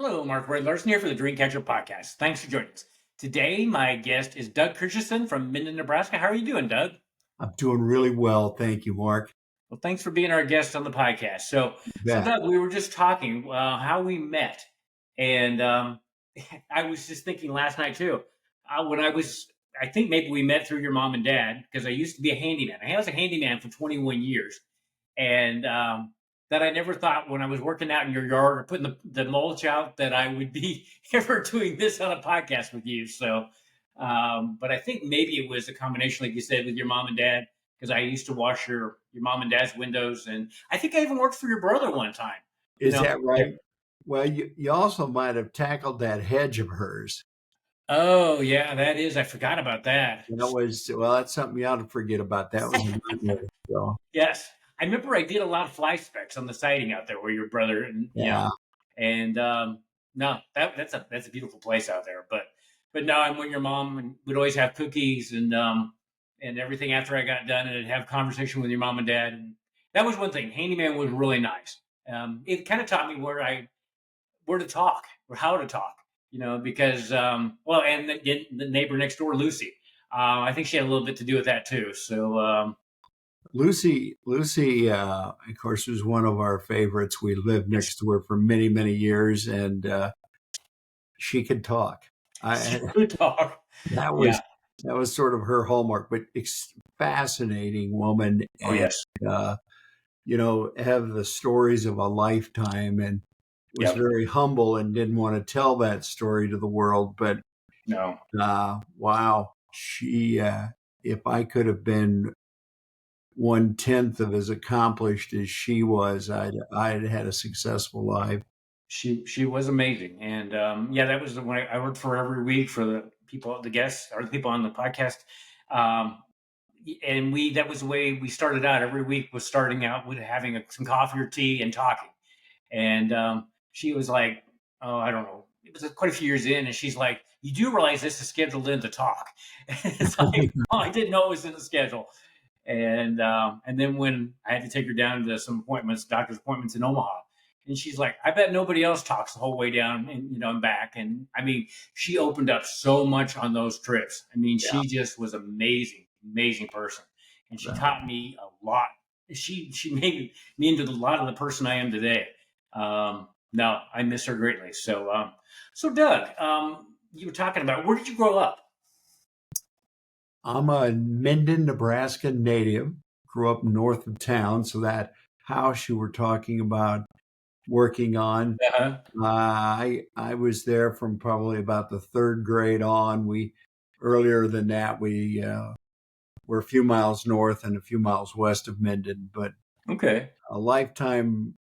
Hello, Mark Red Larson here for the Dreamcatcher podcast. Thanks for joining us. Today, my guest is Doug Kristensen from Minden, Nebraska. How are you doing, Doug? I'm doing really well. Thank you, Mark. Well, thanks for being our guest on the podcast. So, You so bet. Doug, we were just talking how we met, and I was just thinking last night too. I think maybe we met through your mom and dad because I used to be a handyman. I was a handyman for 21 years, and that I never thought when I was working out in your yard or putting the mulch out that I would be ever doing this on a podcast with you. So, but I think maybe it was a combination, like you said, with your mom and dad, because I used to wash your mom and dad's windows, and I think I even worked for your brother one time. You Is know? that right? Well, you also might have tackled that hedge of hers. Oh yeah, that is. I forgot about that. That's something you ought to forget about. That was a nightmare. So, Yes, I remember I did a lot of fly specks on the siding out there where your brother and yeah. and no, that's a beautiful place out there. But no, I'm with your mom, and we'd always have cookies and everything after I got done, and I'd have conversation with your mom and dad, and that was one thing. Handyman was really nice. It kind of taught me where to talk or how to talk, because and the neighbor next door, Lucy, I think she had a little bit to do with that too. So Lucy, of course, was one of our favorites. We lived next to her for many, many years, and she could talk. she I could talk. that Yeah. was that was sort of her hallmark, but fascinating woman, Oh and yes. uh, have the stories of a lifetime, and was Yep. very humble and didn't want to tell that story to the world. But No. wow, if I could have been 1/10 of as accomplished as she was, I'd had a successful life. She was amazing, and that was the one I worked for every week for the people, the guests, or the people on the podcast. Um, and we that was the way we started out. Every week was starting out with having some coffee or tea and talking. And she was like, oh, I don't know. It was quite a few years in, and she's like, "You do realize this is scheduled in to talk?" It's like, oh, I didn't know it was in the schedule. And then when I had to take her down to some appointments, doctor's appointments in Omaha, and she's like, "I bet nobody else talks the whole way down and back." And I mean, she opened up so much on those trips. I mean, Yeah. she just was amazing, amazing person, and she taught me a lot. She made me into a lot of the person I am today. No, I miss her greatly. So Doug, you were talking about, where did you grow up? I'm a Minden, Nebraska native. Grew up north of town, so that house you were talking about working on, Uh-huh. I was there from probably about the third grade on. We Earlier than that, we were a few miles north and a few miles west of Minden, but Okay. a lifetime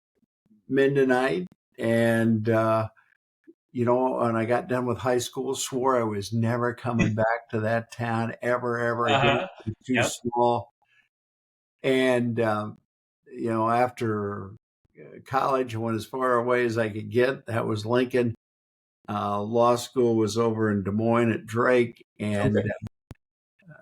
Mindenite. And when I got done with high school, swore I was never coming back to that town ever again. Uh-huh. It was too Yep. small. And after college, I went as far away as I could get. That was Lincoln. Law school was over in Des Moines at Drake, and Okay.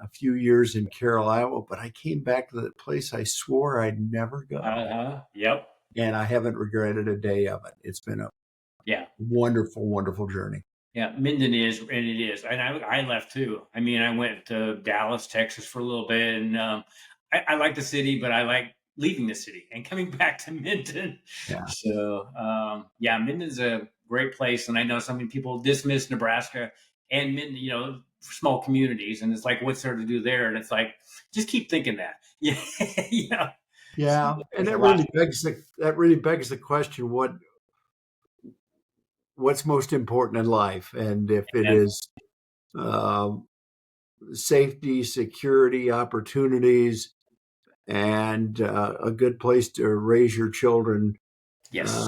a few years in Carroll, Iowa. But I came back to that place I swore I'd never go, Uh-huh. Yep. and I haven't regretted a day of it. It's been a Yeah. wonderful, wonderful journey. Yeah. Minden is, and it is. And I left too. I mean, I went to Dallas, Texas for a little bit, and I like the city, but I like leaving the city and coming back to Minden. Yeah. So Minden's a great place, and I know so many people dismiss Nebraska and Minden, small communities, and it's like, what's there to do there? And it's like, just keep thinking that. Yeah, yeah. Yeah, and There's a lot. that really begs the question: what's most important in life? And if it And is um, safety, security, opportunities, and a good place to raise your children, yes,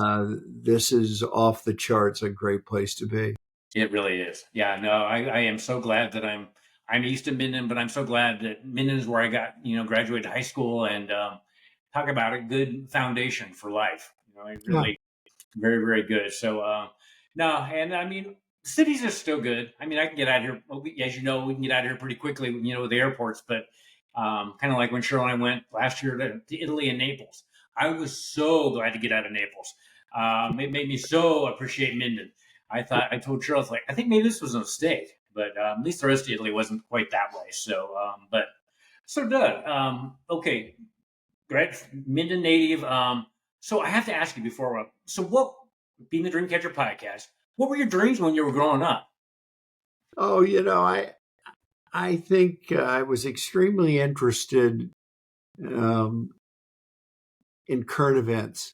this is off the charts. A great place to be. it really is. Yeah, no, I am so glad that I'm east of Minden, but I'm so glad that Minden is where I got, graduated high school, and talk about a good foundation for life. It Yeah. really very, very good. So no, and I mean, cities are still good. I mean, I can get out of here. Well, as you know, we can get out of here pretty quickly, with the airports. But kind of like when Cheryl and I went last year to Italy and Naples, I was so glad to get out of Naples. It made me so appreciate Minden. I told Charles, like, I think maybe this was a mistake, but at least the rest of Italy wasn't quite that way. So, but so Doug, okay, great, Minden native. So I have to ask you before, so what, being the Dreamcatcher podcast, what were your dreams when you were growing up? Oh, I think I was extremely interested um, in current events.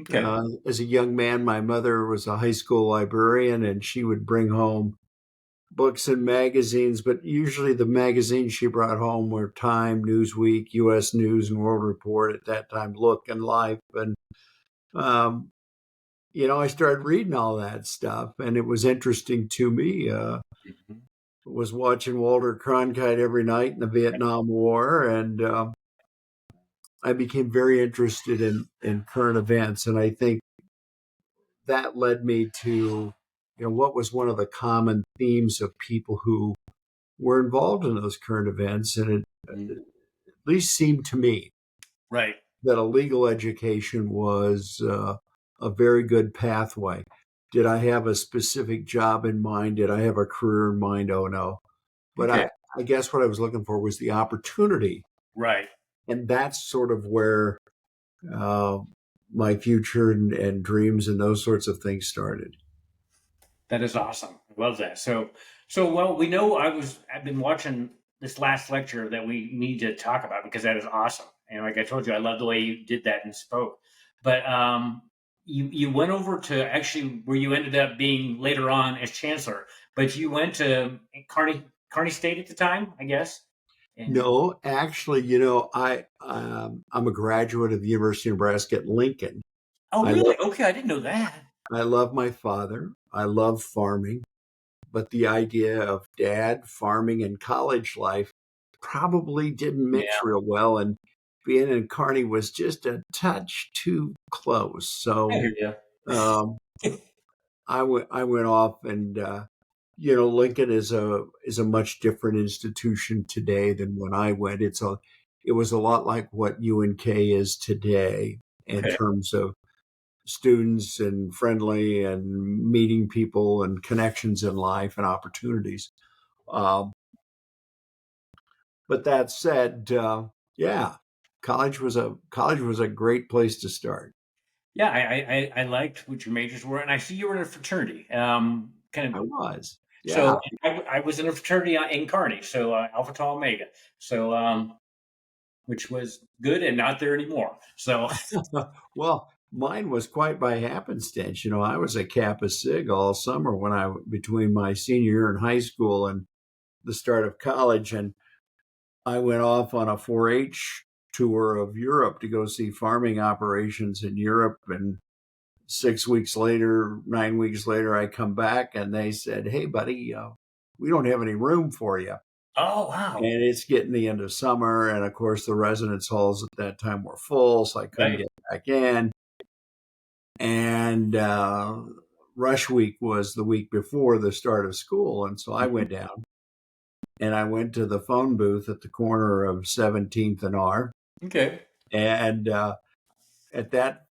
Okay. As a young man, my mother was a high school librarian, and she would bring home books and magazines, but usually the magazines she brought home were Time, Newsweek, U.S. News and World Report, at that time, Look and Life. And, um, I started reading all that stuff, and it was interesting to me. Mhm. Was watching Walter Cronkite every night in the Vietnam War, and I became very interested in current events. And I think that led me to, what was one of the common themes of people who were involved in those current events. And it Mhm. at least seemed to me Right. that a legal education was a very good pathway. Did I have a specific job in mind? Did I have a career in mind? Oh, no. But Okay. I guess what I was looking for was the opportunity. Right. And that's sort of where uh, my future and dreams and those sorts of things started. That is awesome. I love that. So well, we know I've been watching this last lecture that we need to talk about because that is awesome. And like I told you, I love the way you did that and spoke. But you went over to actually where you ended up being later on as chancellor, but you went to Kearney State at the time, I guess. And No, actually, I'm a graduate of the University of Nebraska at Lincoln. oh, I really? love Okay, I didn't know that. I love my father. I love farming, but the idea of dad farming and college life probably didn't mix Yeah, real well, and being in Kearney was just a touch too close. I So hear um, you. I went off, and Lincoln is a much different institution today than when I went. It was a lot like what UNK is today in Okay. terms of students and friendly and meeting people and connections in life and opportunities. Um, but that said, yeah, college was a great place to start. Yeah, I liked what your majors were, and I see you were in a fraternity. Kind I of. was, So yeah. I was in a fraternity in Kearney, so Alpha Tau Omega. So which was good and not there anymore. So Well, mine was quite by happenstance. I was a Kappa Sig all summer between my senior year in high school and the start of college, and I went off on a 4-H tour of Europe to go see farming operations in Europe. And 6 weeks later, 9 weeks later, I come back and they said, "Hey, buddy, we don't have any room for you." oh wow, And it's getting the end of summer, and of course, the residence halls at that time were full, so I couldn't right? get back in. And rush week was the week before the start of school, and so I Mhm. went down and I went to the phone booth at the corner of 17th and R. Okay. And at that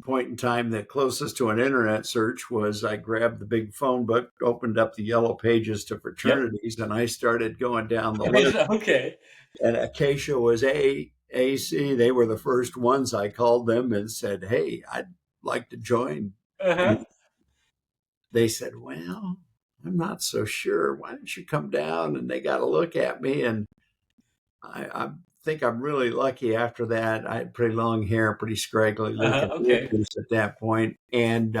point in time, the closest to an internet search was I grabbed the big phone book, opened up the yellow pages to Yep. fraternities, and I started going down the list. Okay. And Acacia was AC. They were the first ones. I called them and said, "Hey, I'd like to join." Uh And huh. they said, "Well, I'm not so sure. Why don't you come down?" And they got a look at me, and I think I'm really lucky after that. I had pretty long hair, pretty scraggly looking Okay. at that point. And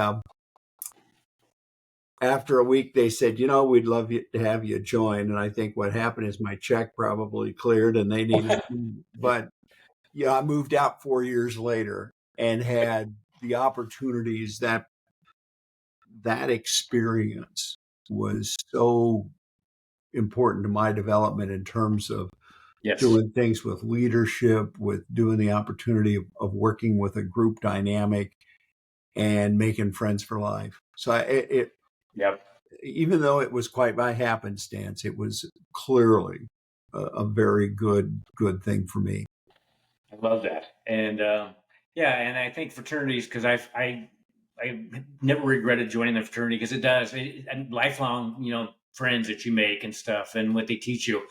after a week, they said, "We'd love you to have you join." And I think what happened is my check probably cleared and they needed, but yeah, I moved out 4 years later and had the opportunities that experience was so important to my development in terms of Yes. doing things with leadership, with doing the opportunity of working with a group dynamic and making friends for life. So Yep. even though it was quite by happenstance, it was clearly a very good thing for me. I love that. And yeah, and I think fraternities because I I never regretted joining the fraternity because it does, and lifelong, friends that you make and stuff, and what they teach you.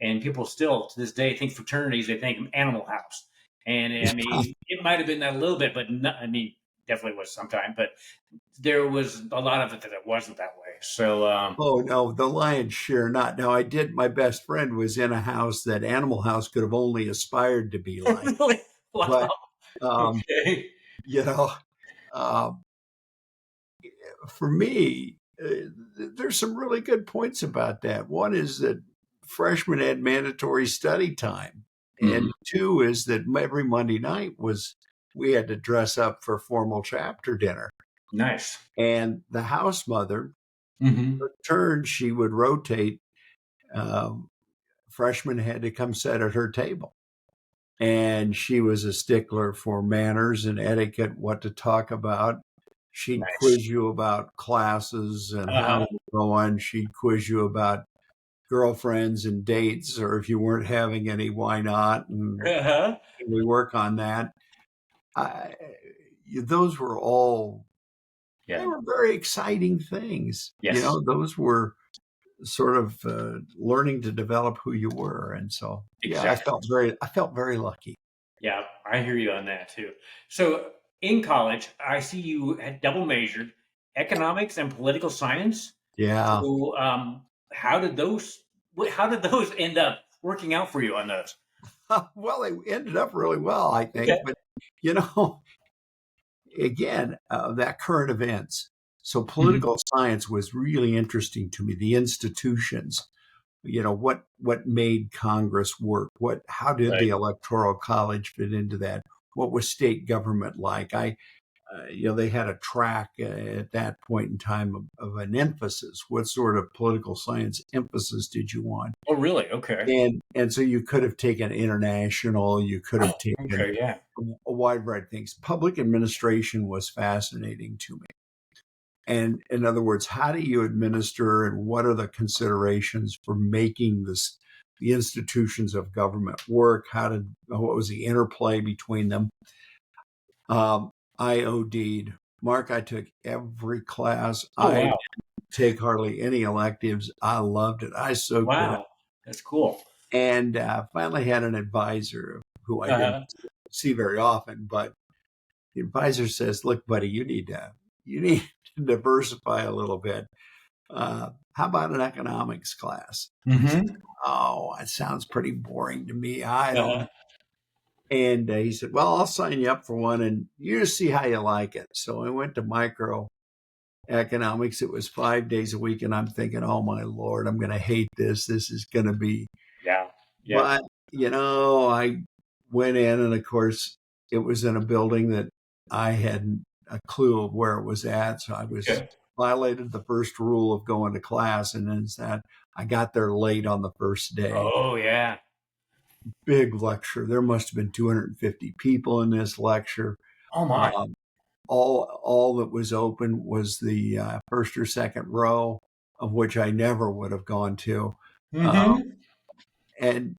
And people still to this day think fraternities, they think Animal House. And I mean, it might have been that a little bit, but not, I mean, definitely was sometime, but there was a lot of it that it wasn't that way. So, Oh no, the lion's share not. Now I did. My best friend was in a house that Animal House could have only aspired to be like, really, wow, but um, okay, you know, um, for me, there's some really good points about that. One is that freshmen had mandatory study time, hmm, and two is that every Monday night was we had to dress up for formal chapter dinner, nice, and the house mother, hmm, her turn, she would rotate. Um, Freshmen had to come sit at her table. And she was a stickler for manners and etiquette, what to talk about. She'd nice, quiz you about classes and how uh-huh, to go on. She'd quiz you about girlfriends and dates, or if you weren't having any, why not? And uh-huh, we work on that. I, those were all, they yeah, were very exciting things. yes, Those were sort of learning to develop who you were. And so, yeah, exactly. I felt very lucky. Yeah, I hear you on that too. So in college, I see you had double majored economics and political science. Yeah. So how did those how did those end up working out for you on those? Well, they ended up really well, I think. Okay. But, you know, again, that current events. So Mhm. political science was really interesting to me. The institutions, what made Congress work? How did the Right. Electoral College fit into that? What was state government like? They had a track at that point in time of an emphasis. What sort of political science emphasis did you want? Oh, really? Okay. And so you could have taken international, you could Oh, have taken okay. Yeah. a wide variety of things. Public administration was fascinating to me. And in other words, how do you administer and what are the considerations for making the institutions of government work? What was the interplay between them? I OD'd. Mark, I took every class. Oh, I wow. didn't take hardly any electives. I loved it. I soaked it up. Wow. That's cool. And finally had an advisor who I didn't Uh-huh. see very often, but the advisor says, "Look, buddy, you need to diversify a little bit. How about an economics class?" I said, Hmm. "Oh, that sounds pretty boring to me. I don't." Uh-huh. And he said, "Well, I'll sign you up for one, and you just see how you like it." So I went to microeconomics. It was 5 days a week, and I'm thinking, "Oh my lord, I'm going to hate this. This is going to be." Yeah. Yeah. But I went in, and of course, it was in a building that I hadn't a clue of where it was at. So I was Okay. violated the first rule of going to class, and then that I got there late on the first day. Oh, yeah. Big lecture. There must have been 250 people in this lecture. Oh my. Um, all that was open was the first or second row, of which I never would have gone to. Uh, Hmm. and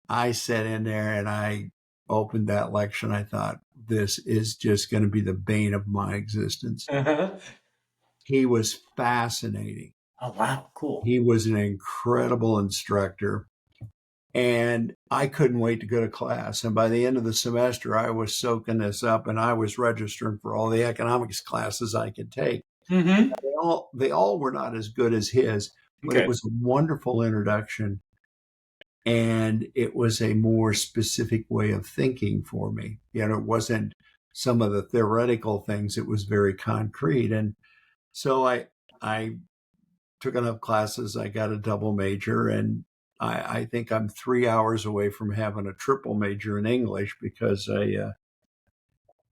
I sat in there and I opened that lecture and I thought, this is just going to be the bane of my existence. Uh-huh. He was fascinating. Oh, wow. Cool. He was an incredible instructor. And I couldn't wait to go to class. And by the end of the semester, I was soaking this up and I was registering for all the economics classes I could take. Hmm. They all were not as good as his, but it Okay. was a wonderful introduction. And it was a more specific way of thinking for me. It wasn't some of the theoretical things, it was very concrete. And so I took enough classes, I got a double major, and I think I'm 3 hours away from having a triple major in English because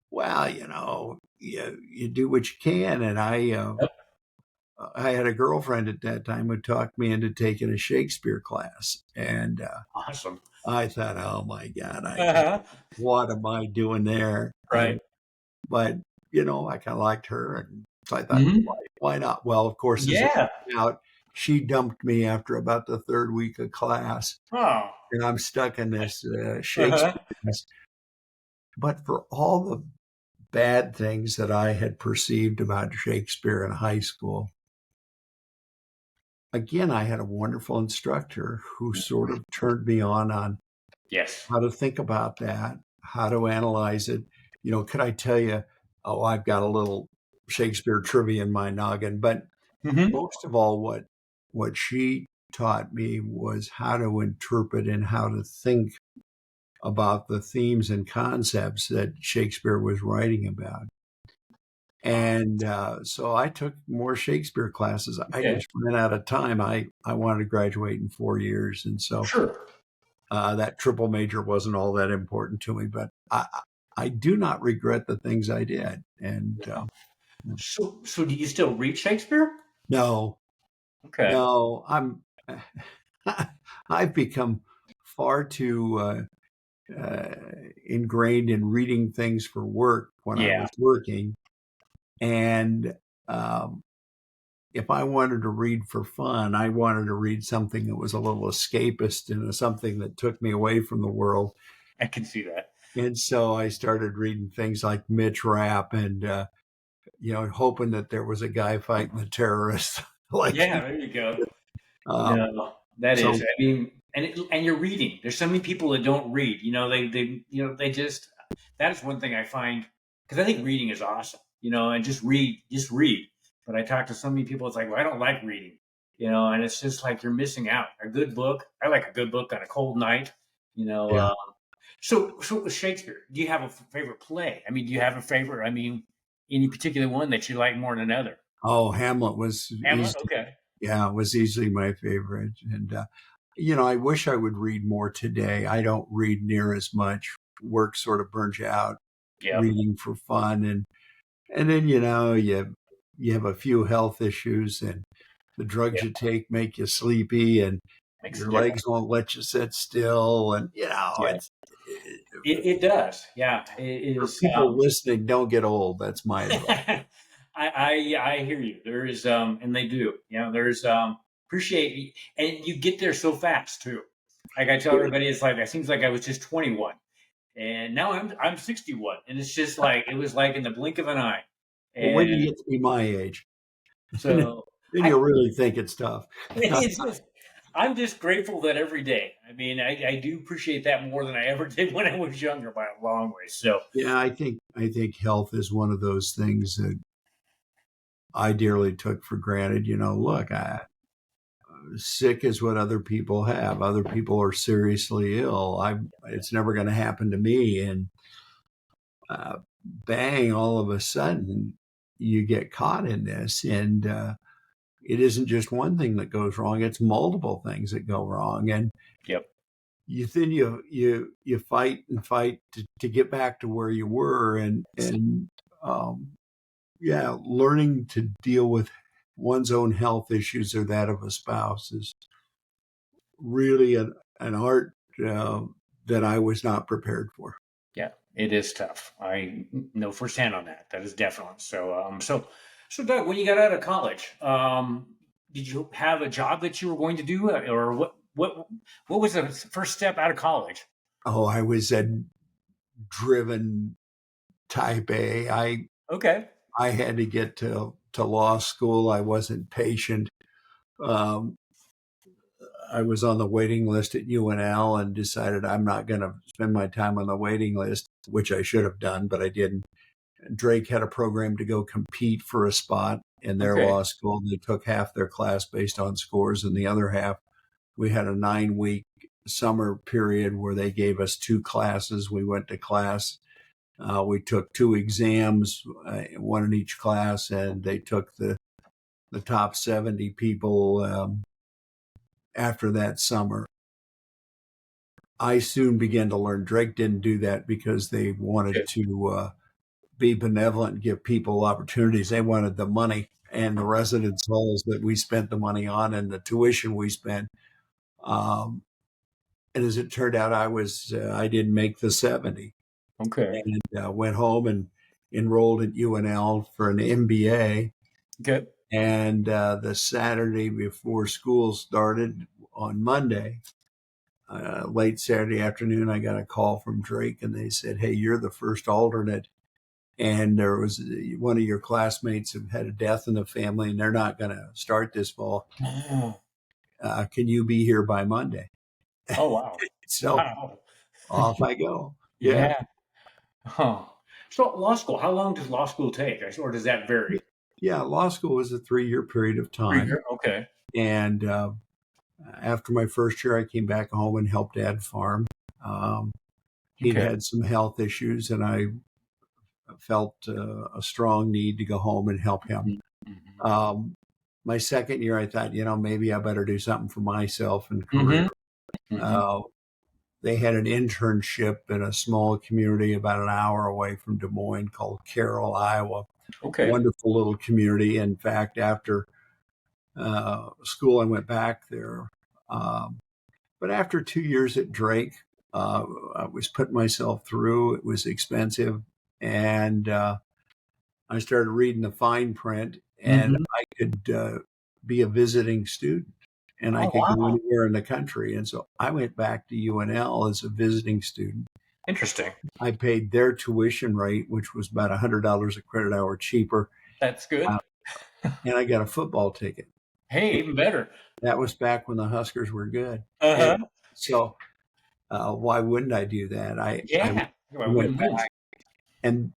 well, you do what you can. And Yep. I had a girlfriend at that time who talked me into taking a Shakespeare class. And Awesome. I thought, oh my God, Uh-huh. what am I doing there? Right. But I kind of liked her, and so I thought, Hmm. why not? Well, of course, as it Yeah. turned out, she dumped me after about the third week of class, Oh. and I'm stuck in this Shakespeare Uh-huh. class. But for all the bad things that I had perceived about Shakespeare in high school, again, I had a wonderful instructor who sort of turned me on Yes. how to think about that, how to analyze it. Could I tell you, oh, I've got a little Shakespeare trivia in my noggin, but Hmm. most of all, what she taught me was how to interpret and how to think about the themes and concepts that Shakespeare was writing about. And so I took more Shakespeare classes. I Okay. just ran out of time. I wanted to graduate in 4 years. And so Sure. that triple major wasn't all that important to me, but I do not regret the things I did. And So do you still read Shakespeare? no, Okay. no, I've become far too ingrained in reading things for work when I Yeah, was working. And um, if I wanted to read for fun, I wanted to read something that was a little escapist and something that took me away from the world. I can see that. And so I started reading things like Mitch Rapp and, hoping that there was a guy fighting the terrorists. like, Yeah, there you go. um, No, that is. so I mean, and you're reading. There's so many people that don't read. They just. That is one thing I find because I think reading is awesome. And just read. But I talk to so many people. It's like, well, I don't like reading. And it's just like you're missing out. A good book. I like a good book on a cold night. You know. yeah. So with Shakespeare, do you have a favorite play? I mean, do you have a favorite? I mean, any particular one that you like more than another? Oh, Hamlet was Hamlet. easy. Okay. Yeah, it was easily my favorite. And, I wish I would read more today. I don't read near as much. Work sort of burns you out Yep. reading for fun. And then, you have a few health issues and the drugs Yeah. you take make you sleepy and Makes a your difference. legs won't let you sit still. And, Yeah. It does. Yeah. It for is. people listening, don't get old. That's my advice. I hear you. There is and they do. There's appreciate and you get there so fast too. Like I tell everybody, it's like it seems like I was just 21, and now I'm 61, and it's just like it was like in the blink of an eye, Well, when you and get to be my age, then so I you'll really think it's tough. it's just I'm just grateful that every day. I mean, I do appreciate that more than I ever did when I was younger by a long way. So Yeah, I think health is one of those things that I dearly took for granted. Look, sick is what other people have. Other people are seriously ill. It's never going to happen to me. And bang, all of a sudden, you get caught in this, and it isn't just one thing that goes wrong; it's multiple things that go wrong. And yep, you fight and fight to get back to where you were, and um, yeah, learning to deal with one's own health issues or that of a spouse is really an art uh, that I was not prepared for. yeah, it is tough. I know firsthand on that. That is definitely so. So Doug, when you got out of college, did you have a job that you were going to do, or what was the first step out of college? Oh, I was a driven type A. Okay, I had to get to law school. I wasn't patient. Um, I was on the waiting list at UNL and decided I'm not going to spend my time on the waiting list, which I should have done, but I didn't. Drake had a program to go compete for a spot in their okay, law school. They took half their class based on scores, and the other half, we had a 9-week summer period where they gave us 2 classes. We went to class. We took 2 exams, one in each class, and they took the top 70 people after that summer. I soon began to learn Drake didn't do that because they wanted good, to be benevolent and give people opportunities. They wanted the money and the residence halls that we spent the money on and the tuition we spent. Um, and as it turned out, I didn't make the 70 okay, and went home and enrolled at UNL for an MBA. good, And the Saturday before school started on Monday, late Saturday afternoon, I got a call from Drake and they said, "Hey, you're the first alternate and there was one of your classmates who had a death in the family, and they're not going to start this fall. Oh, Can you be here by Monday? oh wow. So Wow. off I go. Yeah. Yeah. Huh. So law school, how long does law school take? Or does that vary? Yeah. Law school was a 3-year period of 3 time. year? Okay. And after my first year, I came back home and helped Dad farm. Um, he'd Okay. had some health issues, and I felt a strong need to go home and help him. Mhm. Mhm. Um, my second year, I thought, maybe I better do something for myself and career. Mhm. Mhm. Uh, they had an internship in a small community about an hour away from Des Moines called Carroll, Iowa. Okay. Wonderful little community. In fact, after school, I went back there. Um, but after 2 years at Drake, I was putting myself through. It was expensive. And I started reading the fine print, and Mhm. I could be a visiting student, and I Oh could go wow. anywhere in the country. And so I went back to UNL as a visiting student. Interesting. I paid their tuition rate, which was about $100 a credit hour cheaper, That's good. uh, and I got a football ticket. Hey, even better. That was back when the Huskers were good. And Uh-huh. so why wouldn't I do that? I Yeah. Well, went win-win. back, and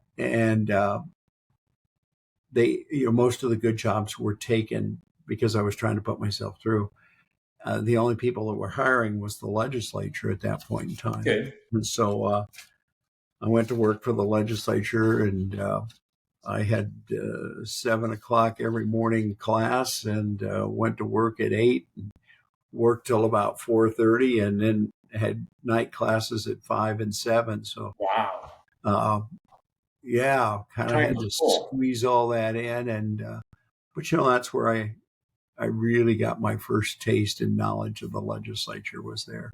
they, most of the good jobs were taken because I was trying to put myself through. The only people that were hiring was the legislature at that point in time. Okay. And so I went to work for the legislature, and I had 7 o'clock every morning class, and went to work at 8, and worked till about 4:30, and then had night classes at 5 and 7. So Wow. uh, yeah, kind of Time had was to full. squeeze all that in, and but that's where I really got my first taste and knowledge of the legislature was there.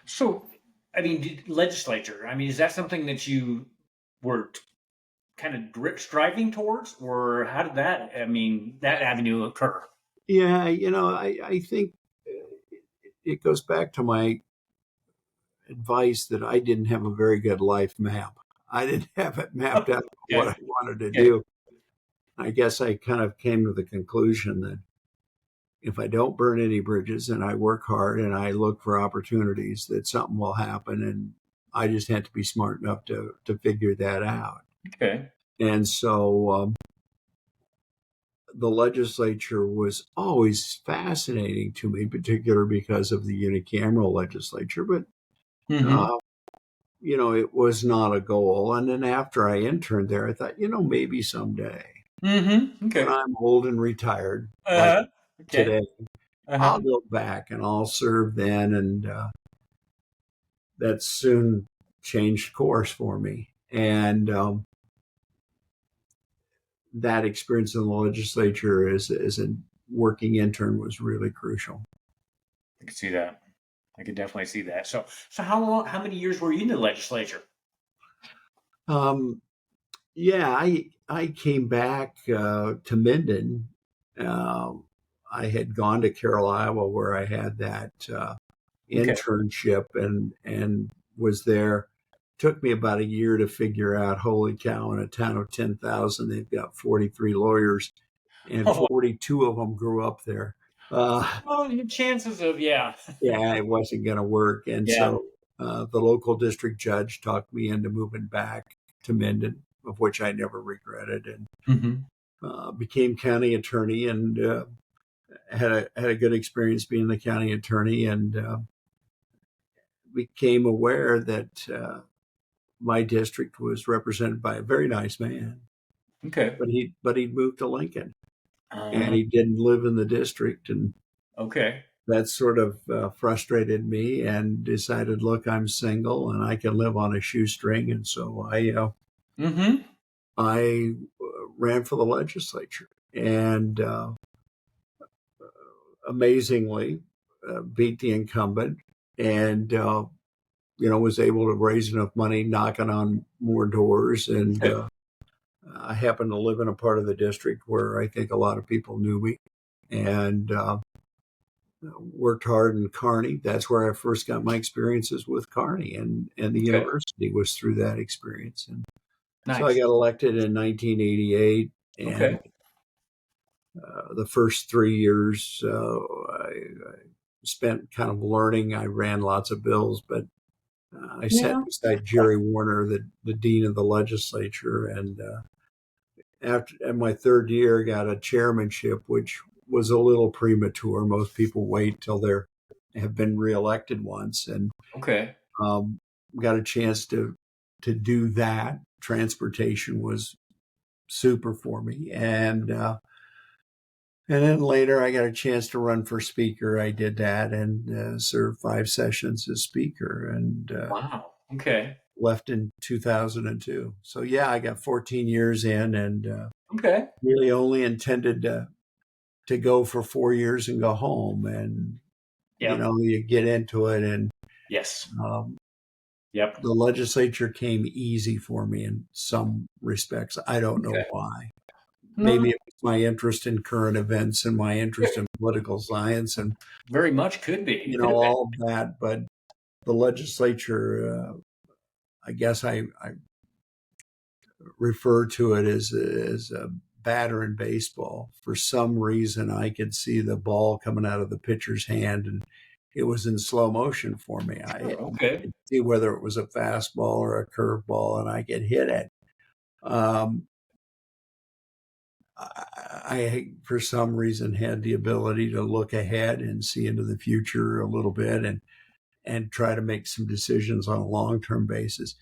So, I mean, legislature. I mean, is that something that you were kind of striving towards, or how did that? I mean, that avenue occur? Yeah, I think it goes back to my advice that I didn't have a very good life map. I didn't have it mapped out what Okay. I wanted to Okay. do. I guess I kind of came to the conclusion that if I don't burn any bridges and I work hard and I look for opportunities, that something will happen. And I just had to be smart enough to figure that out. Okay. And so the legislature was always fascinating to me, particularly because of the unicameral legislature. But Mm-hmm. uh, it was not a goal. And then after I interned there, I thought, maybe someday Mm-hmm. when Okay. I'm old and retired, like Uh-huh. Okay. today, Uh-huh. I'll go back and I'll serve then. And that soon changed course for me. And that experience in the legislature as a working intern was really crucial. I can see that. I can definitely see that. So how many years were you in the legislature? Um, yeah, I came back to Minden. Um, I had gone to Carroll, Iowa, where I had that Okay. internship and was there. Took me about a year to figure out. Holy cow! In a town of 10,000, they've got 43 lawyers, and Oh, 42 of them grew up there. Uh, well, your chances of yeah. yeah, it wasn't going to work, and Yeah. so the local district judge talked me into moving back to Minden, of which I never regretted, and Mm-hmm. became county attorney, and had a good experience being the county attorney, and became aware that my district was represented by a very nice man, Okay. but he'd moved to Lincoln, and Uh, he didn't live in the district, and okay. that sort of frustrated me, and decided, look, I'm single and I can live on a shoestring, and so Mm-hmm. I ran for the legislature, and amazingly beat the incumbent, and was able to raise enough money, knocking on more doors, and Okay. I happened to live in a part of the district where I think a lot of people knew me, and worked hard in Kearney. That's where I first got my experiences with Kearney, and the Okay. university was through that experience. And So I Nice. got elected in 1988, and Okay. the first 3 years I spent kind of learning. I ran lots of bills, but I sat Yeah. beside Jerry Warner, the dean of the legislature, and after in my third year, got a chairmanship, which was a little premature. Most people wait till they have been reelected once, and Okay. um, got a chance to do that. Transportation was super for me, and then later I got a chance to run for speaker. I did that and served 5 sessions as speaker, and Wow. Okay. left in 2002. So yeah, I got 14 years in, and Okay. really only intended to go for 4 years and go home. And Yep. you get into it, and Yes. um, Yep. the legislature came easy for me in some respects. I don't know Okay. why. Maybe No, it was my interest in current events and my interest in political science and very much could be. It could have been. all of that. But the legislature, I guess I refer to it as a batter in baseball. For some reason, I could see the ball coming out of the pitcher's hand, and it was in slow motion for me. I Sure. Okay. could see whether it was a fastball or a curveball, and I could hit it. Um, I, for some reason, had the ability to look ahead and see into the future a little bit, and try to make some decisions on a long term basis.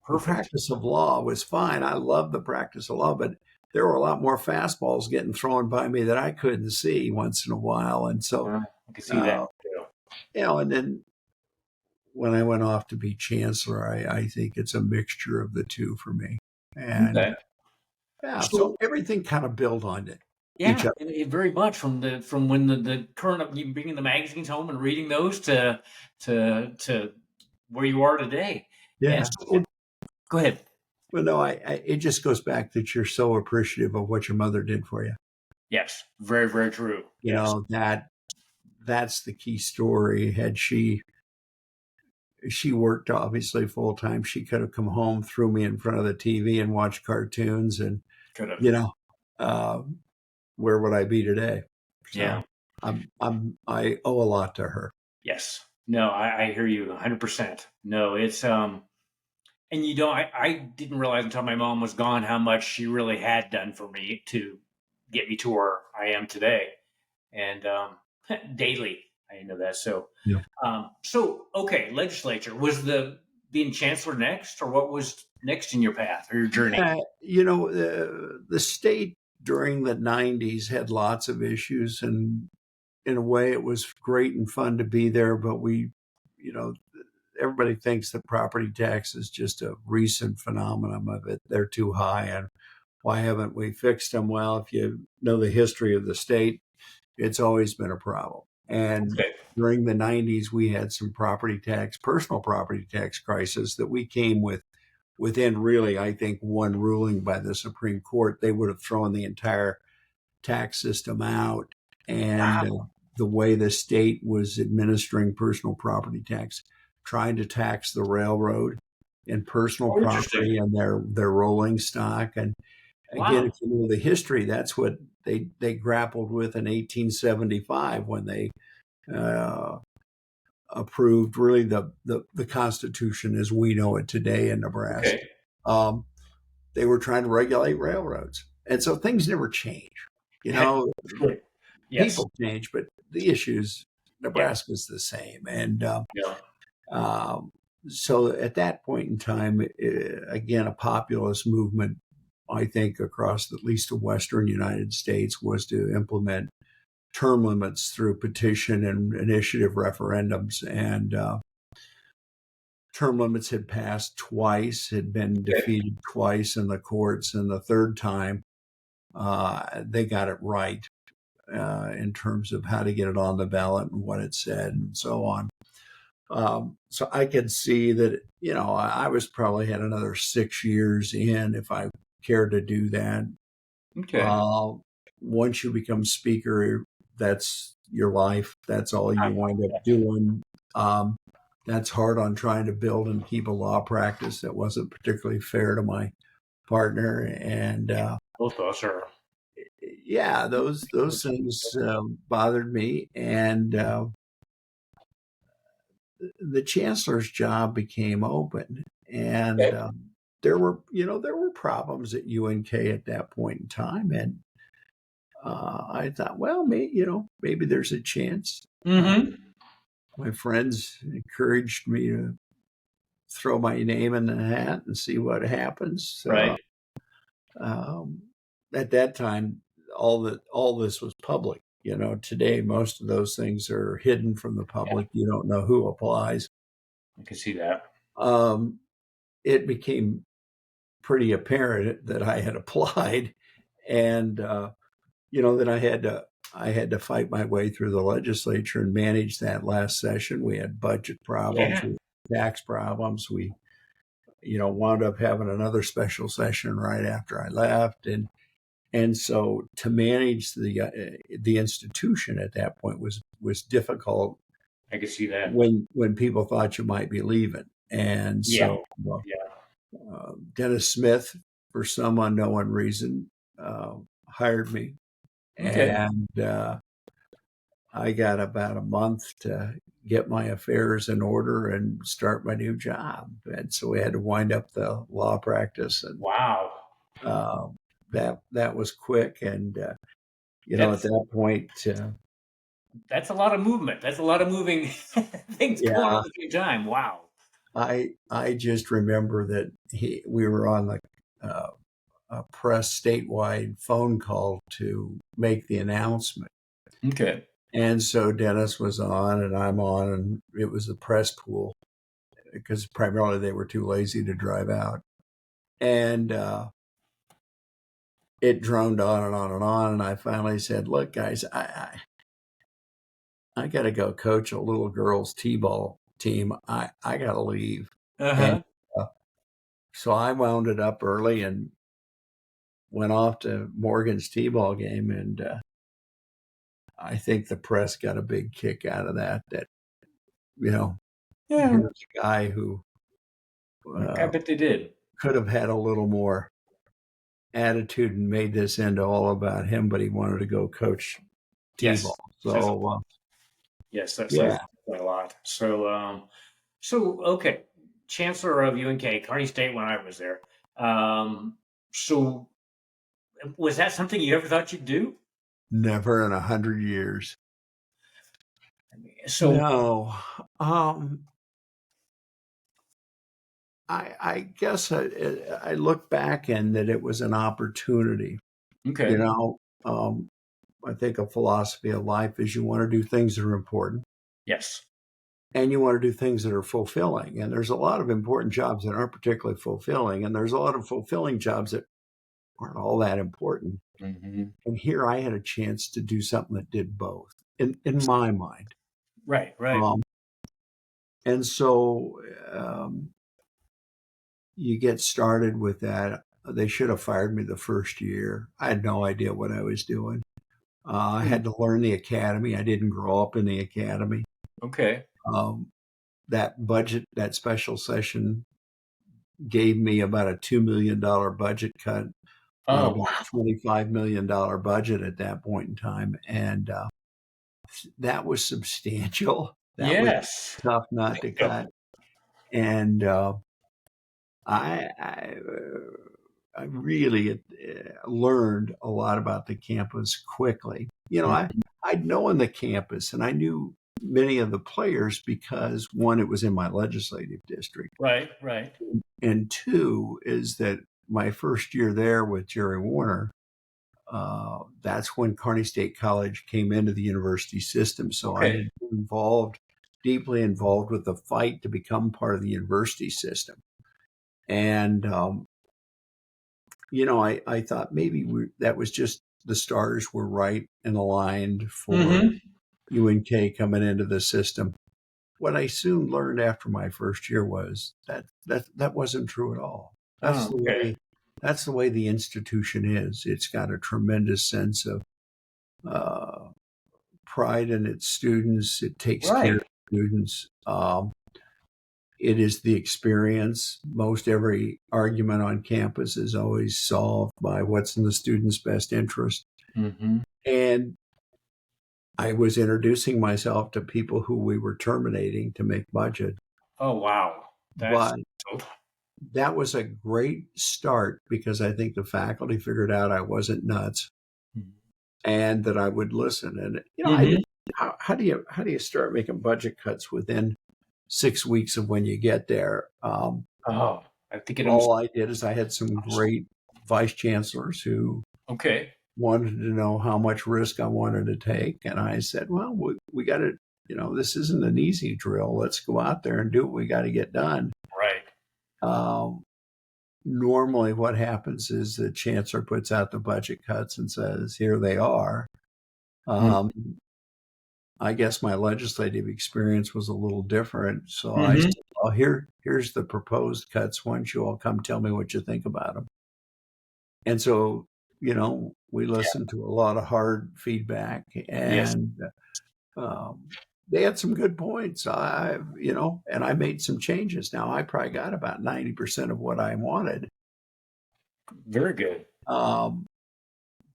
The Perfect. practice of law was fine. I loved the practice of law, but there were a lot more fastballs getting thrown by me that I couldn't see once in a while. And so, I can see that uh, too. and then when I went off to be chancellor, I think it's a mixture of the two for me. And Okay. yeah, so So everything kind of built on it, each yeah, other. it very much from when the current you bringing the magazines home and reading those to where you are today. And Yeah. so, go ahead. Well, no, it just goes back that you're so appreciative of what your mother did for you. Yes, very very true. You Yes. know, that's the key story. Had she worked obviously full time, she could have come home, threw me in front of the TV and watched cartoons, and Could have. you know, uh, where would I be today? Yeah. So I owe a lot to her. Yes. No, I hear you 100%. No, it's and you know, I didn't realize until my mom was gone how much she really had done for me to get me to where I am today. And daily, I know that. So, Yeah. okay, legislature was the being chancellor next, or what was next in your path or your journey? Yeah, the state during the '90s had lots of issues, and in a way, it was great and fun to be there. But you know, everybody thinks that property tax is just a recent phenomenon of it. They're too high, and why haven't we fixed them? Well, if you know the history of the state, it's always been a problem. And Okay. during the '90s, we had some personal property tax crisis that we came within really, I think, one ruling by the Supreme Court. They would have thrown the entire tax system out. And Wow. the way the state was administering personal property tax, trying to tax the railroad and personal Oh, interesting. property and their rolling stock. And again, Wow. if you know the history, that's what they grappled with in 1875 when they uh, approved really the Constitution as we know it today in Nebraska. Okay. Um, they were trying to regulate railroads, and so things never change. You Yeah. know, Good. Yes. people change, but the issues Yeah. Nebraska's the same, and Yeah. um, so at that point in time, again, a populist movement, I think, across at least the Western United States was to implement term limits through petition and initiative referendums. And term limits had passed twice, had been Okay. defeated twice in the courts, and the third time they got it right in terms of how to get it on the ballot and what it said and so on. So I could see that, I was probably had another 6 years in if I cared to do that. Okay. Uh, Once you become speaker, that's your life. That's all I you know. wind up Yes. doing. Um, that's hard on trying to build and keep a law practice that wasn't particularly fair to my partner, and Both of us are. yeah, those things bothered me, and the chancellor's job became open, and Okay. there were problems at UNK at that point in time, and I thought, well, maybe there's a chance. Mm-hmm. My friends encouraged me to throw my name in the hat and see what happens. So Right. um, at that time, all this was public. Today most of those things are hidden from the Yeah, public. You don't know who applies. I can see that. Um, it became pretty apparent that I had applied, and that I had to fight my way through the legislature and manage that last session. We had budget problems, Yeah, we had tax problems. We wound up having another special session right after I left, and so to manage the institution at that point was difficult I can see that. when people thought you might be leaving. And Yeah. so Yeah. Dennis Smith, for some unknown reason, hired me, Okay. and I got about a month to get my affairs in order and start my new job. And so we had to wind up the law practice, and Wow. uh, that was quick. And at That's that point, that's a lot of movement. That's a lot of moving things going at yeah, the same time. Wow. I just remember that we were on uh, a press statewide phone call to make the announcement. Okay. And so Dennis was on and I'm on, and it was a press pool because primarily they were too lazy to drive out. And it droned on and on and on. And I finally said, look, guys, I got to go coach a little girls' T-ball team. I got to leave. And Uh-huh. uh, so I wound it up early and went off to Morgan's T-ball game. And I think the press got a big kick out of that, you know, Yeah. here's a guy who I uh, bet they did. could have had a little more attitude and made this into all about him, but he wanted to go coach Yes. T-ball. Says So yes, that says yeah, quite a lot. So okay. Chancellor of UNK, Kearney State when I was there. Um, so was that something you ever thought you'd do? never in 100 years. So No, um, I guess I look back and that it was an opportunity. You okay. know, um, I think a philosophy of life is you want to do things that are important Yes. and you want to do things that are fulfilling. And there's a lot of important jobs that aren't particularly fulfilling, and there's a lot of fulfilling jobs that aren't all that important. Hmm. And here I had a chance to do something that did both in my mind. Right. Right. Um, and so you get started with that. They should have fired me the first year. I had no idea what I was doing. I Hmm. had to learn the academy. I didn't grow up in the academy. Okay. Um, that special session gave me about a $2 million budget cut on Oh about wow. a $25 million budget at that point in time. And that was substantial. That was Yes. tough not to Yep. cut. And I, I, I really learned a lot about the campus quickly. I'd known the campus and I knew many of the players because one, it was in my legislative district, Right. Right. and two is that my first year there with Jerry Warner, that's when Kearney State College came into the university system. So I Okay. had been deeply involved with the fight to become part of the university system. And, I thought maybe that was just the stars were right and aligned for Hmm. UNK coming into the system. What I soon learned after my first year was that wasn't true at all. That's Oh, the okay. way that's the way the institution is. It's got a tremendous sense of uh, pride in its students. It takes care Right. of students. it is the experience. Most every argument on campus is always solved by what's in the student's best interest. Mm-hmm. And I was introducing myself to people who we were terminating to make budget. Oh, wow. That's But so, that was a great start because I think the faculty figured out I wasn't nuts and that I would listen. And I mm-hmm. didn't. How do you start making budget cuts within 6 weeks of when you get there? Oh, I think it almost, All I did is I had some great vice chancellors who okay. wanted to know how much risk I wanted to take, and I said, "Well, we got to. This isn't an easy drill. Let's go out there and do what we got to get done." Right. Um, Normally what happens is the chancellor puts out the budget cuts and says, here they are. Mm-hmm. I guess my legislative experience was a little different. So I Mm-hmm. said, well, here's the proposed cuts. Why don't you all come tell me what you think about them? And so, we listened to a lot of hard feedback Yes. and they had some good points. And I made some changes. Now I probably got about 90% of what I wanted. Very good.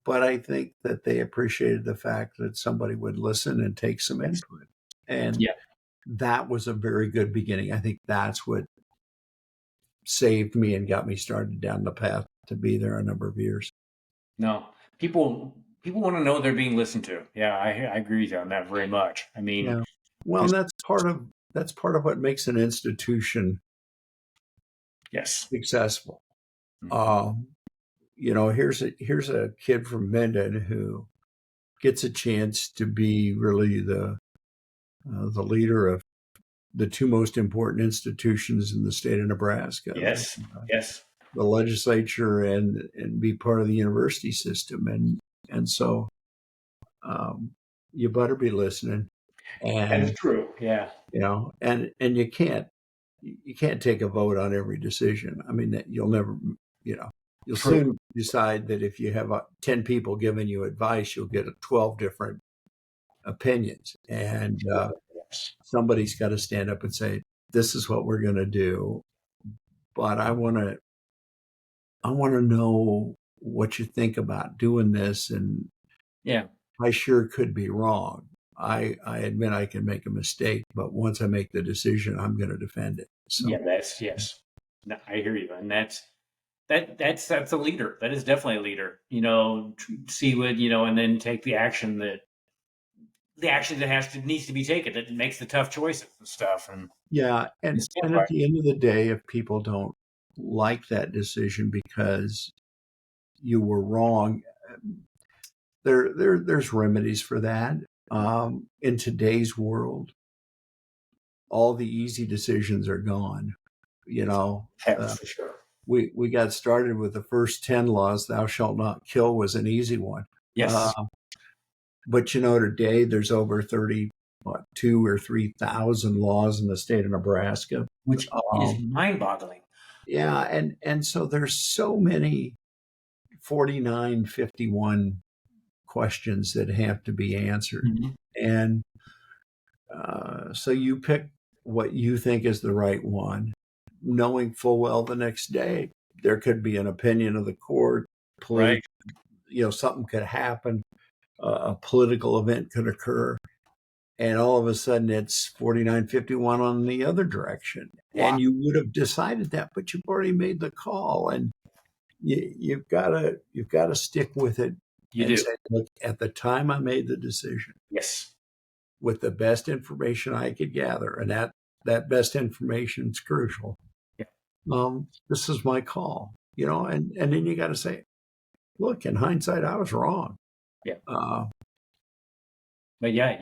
But I think that they appreciated the fact that somebody would listen and take some input. And Yeah. that was a very good beginning. I think that's what saved me and got me started down the path to be there a number of years. No, people want to know they're being listened to. Yeah, I agree with you on that very much. I mean, Yeah. Well, 'cause- and that's part of what makes an institution yes. successful. Mhm. Here's a kid from Minden who gets a chance to be really the leader of the two most important institutions in the state of Nebraska, Yes. Yes. the legislature and be part of the university system. And so you better be listening. That is And, true. Yeah. and you can't take a vote on every decision. I mean, that you'll never, you'll True. soon decide that if you have 10 people giving you advice, you'll get 12 different opinions. And Yes. somebody's got to stand up and say, this is what we're going to do. But I want to know what you think about doing this. And Yeah. I sure could be wrong. I admit I can make a mistake, but once I make the decision, I'm going to defend it. So Yeah. That's yes. No, I hear you, and that's a leader. That is definitely a leader. See what and then take the action that needs to be taken. That makes the tough choices and stuff. And yeah, and stand by at the end of the day, if people don't like that decision because you were wrong, there's remedies for that. In today's world, all the easy decisions are gone. That's for sure. We got started with the first 10 laws. Thou shalt not kill was an easy one. Yes. But today there's over 2 or 3,000 laws in the state of Nebraska. Which is mind-boggling. Yeah, and so there's so many 49, 51 questions that have to be answered. Mm-hmm. And so you pick what you think is the right one, knowing full well the next day there could be an opinion of the court, Right. something could happen, a political event could occur, and all of a sudden it's 49-51 on the other direction. Wow. And you would have decided that, but you've already made the call, and you've got to stick with it. You and do. say, look, at the time I made the decision Yes. with the best information I could gather, and that best information is crucial. Yeah. This is my call, and then you got to say, look, in hindsight, I was wrong. Yeah. But yeah,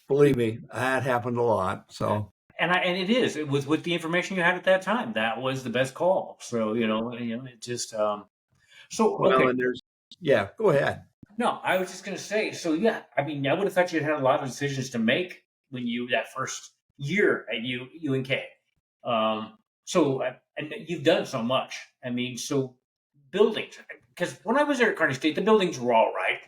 believe me, that happened a lot. So, and it was with the information you had at that time. That was the best call. So it just so well, okay. and go ahead. No, I was just going to say. So yeah, I mean, I would have thought you had a lot of decisions to make when that first year at UNK. And you've done so much. I mean, so buildings. Because when I was there at Kearney State, the buildings were all right.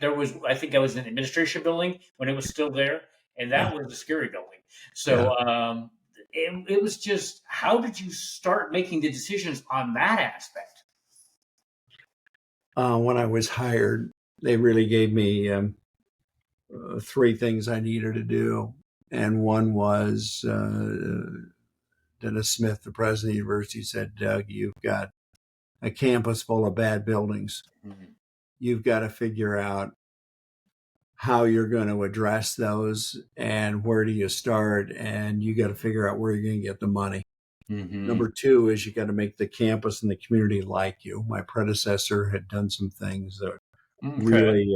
I think I was in the administration building when it was still there, and that was a scary building. So it was just, how did you start making the decisions on that aspect? When I was hired, they really gave me three things I needed to do. And one was Dennis Smith, the president of the university, said, Doug, you've got a campus full of bad buildings. Mm-hmm. You've got to figure out how you're going to address those and where do you start, and you got to figure out where you're going to get the money. Mm-hmm. Number two is you got to make the campus and the community like you. My predecessor had done some things that really,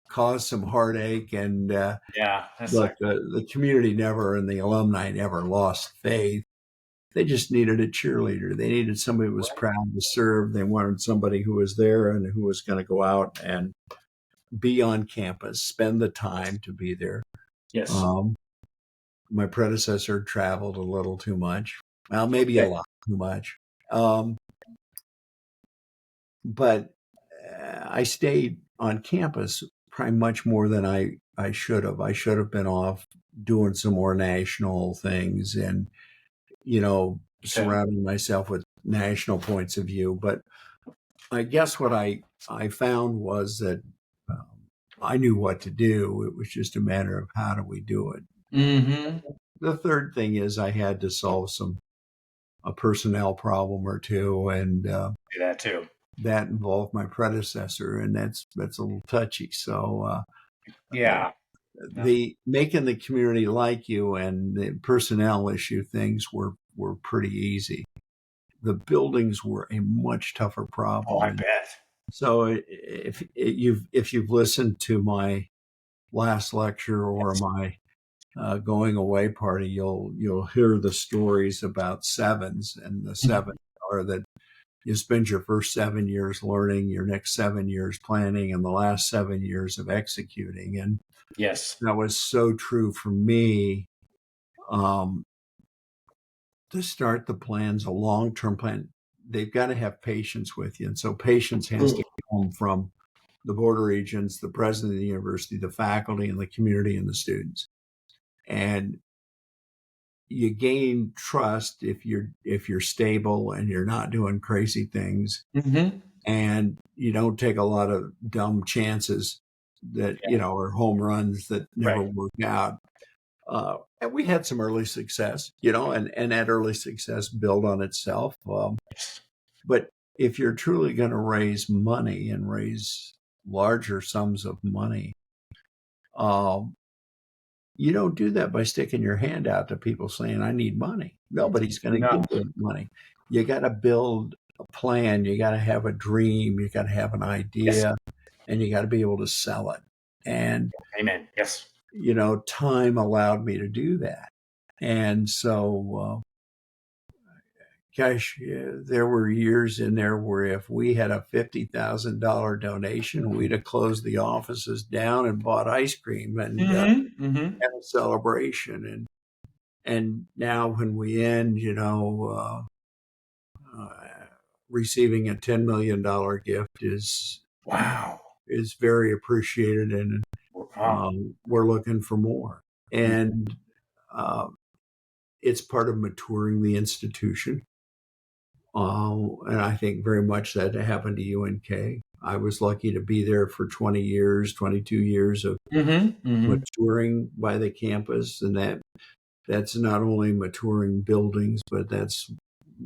caused some heartache, and Yeah, that's but like, the community never, and the alumni never lost faith. They just needed a cheerleader. They needed somebody who was proud to serve. They wanted somebody who was there and who was going to go out and be on campus, spend the time to be there. yes. My predecessor traveled a little too much. Well, maybe a lot too much. But I stayed on campus probably much more than I should have. I should have been off doing some more national things and, surrounding myself with national points of view. But I guess what I found was that I knew what to do. It was just a matter of how do we do it. Mm-hmm. The third thing is I had to solve a personnel problem or two, and That too. that involved my predecessor, and that's a little touchy. So Yeah. the making the community like you and the personnel issue things were pretty easy. The buildings were a much tougher problem. Oh, I And bet. so if you've listened to my last lecture or my going away party, you'll hear the stories about sevens, and the sevens are that you spend your first 7 years learning, your next 7 years planning, and the last 7 years of executing. And Yes. that was so true for me. To start the plans, a long-term plan, they've got to have patience with you. And so patience has to come from the board of regents, the president of the university, the faculty, and the community and the students. And you gain trust if you're stable and you're not doing crazy things, Mm-hmm. and you don't take a lot of dumb chances that or home runs that never work out. And we had some early success, and that early success built on itself. But if you're truly going to raise money and raise larger sums of money, you don't do that by sticking your hand out to people saying, I need money. Nobody's going to give you money. You got to build a plan. You got to have a dream. You got to have an idea, and you got to be able to sell it. And amen. Yes. Time allowed me to do that. And so, there were years in there where if we had a $50,000 donation, we'd have closed the offices down and bought ice cream and had a celebration. And now when we end, receiving a $10 million gift is very appreciated, and we're looking for more. And it's part of maturing the institution. And I think very much that happened to UNK. I was lucky to be there for 20 years, 22 years of maturing by the campus. And that's not only maturing buildings, but that's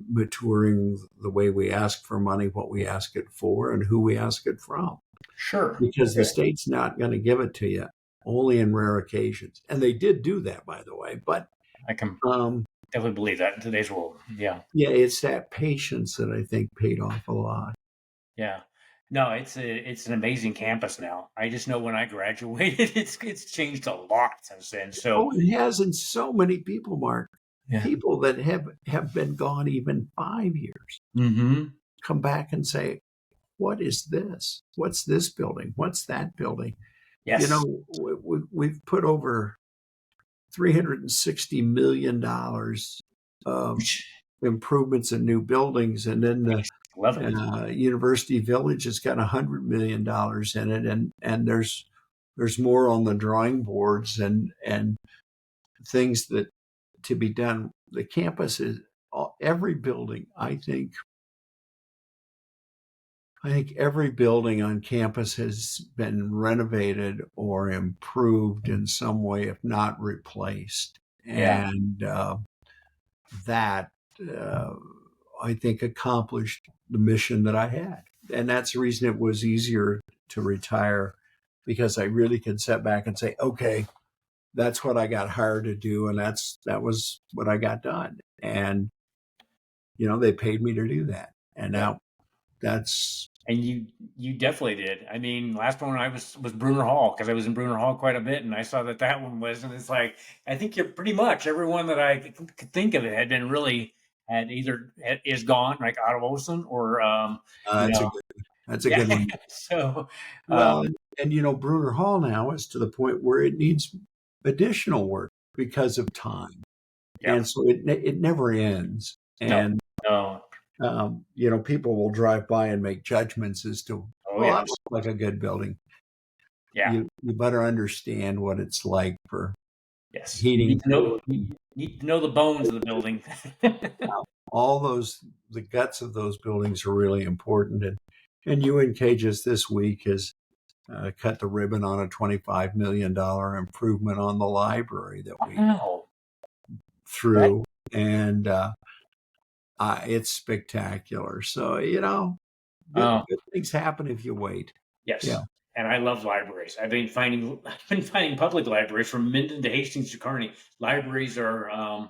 maturing the way we ask for money, what we ask it for, and who we ask it from. Sure. Because the state's not going to give it to you, only in rare occasions. And they did do that, by the way. But I can definitely believe that in today's world. Yeah. Yeah, it's that patience that I think paid off a lot. Yeah. No, it's an amazing campus now. I just know when I graduated, it's changed a lot since then. So it has, and so many people, Mark, people that have been gone even 5 years, come back and say, what is this? What's this building? What's that building? Yes. We've put over $360 million of improvements in new buildings, and then the University Village has got $100 million in it, and there's more on the drawing boards, and things that to be done. The campus is every building. I think every building on campus has been renovated or improved in some way, if not replaced. Yeah. And that, uh, I think, accomplished the mission that I had. And that's the reason it was easier to retire, because I really could sit back and say, okay, that's what I got hired to do. And that was what I got done. And, they paid me to do that. And Yeah. now that's, And you definitely did. I mean, last one I was Bruner Hall, because I was in Bruner Hall quite a bit, and I saw that one was, and it's like I think you're pretty much everyone that I could think of it had been really is gone, like Otto Olson or you that's a know, good, that's a yeah. good one. So Well, and Bruner Hall now is to the point where it needs additional work because of time, yeah, and so it never ends. no, And no, people will drive by and make judgments as to, oh well, that yes, looks like a good building. yeah, You better understand what it's like for yes. heating, cooling, You need to know the bones of the building. all the guts of those buildings are really important. And UNK just this week has cut the ribbon on a $25 million improvement on the library that we Wow, that through, and it's spectacular. So oh good things happen if you wait. Yeah. yes, and I love libraries. I've been finding public libraries from Minden to Hastings to Kearney. Libraries are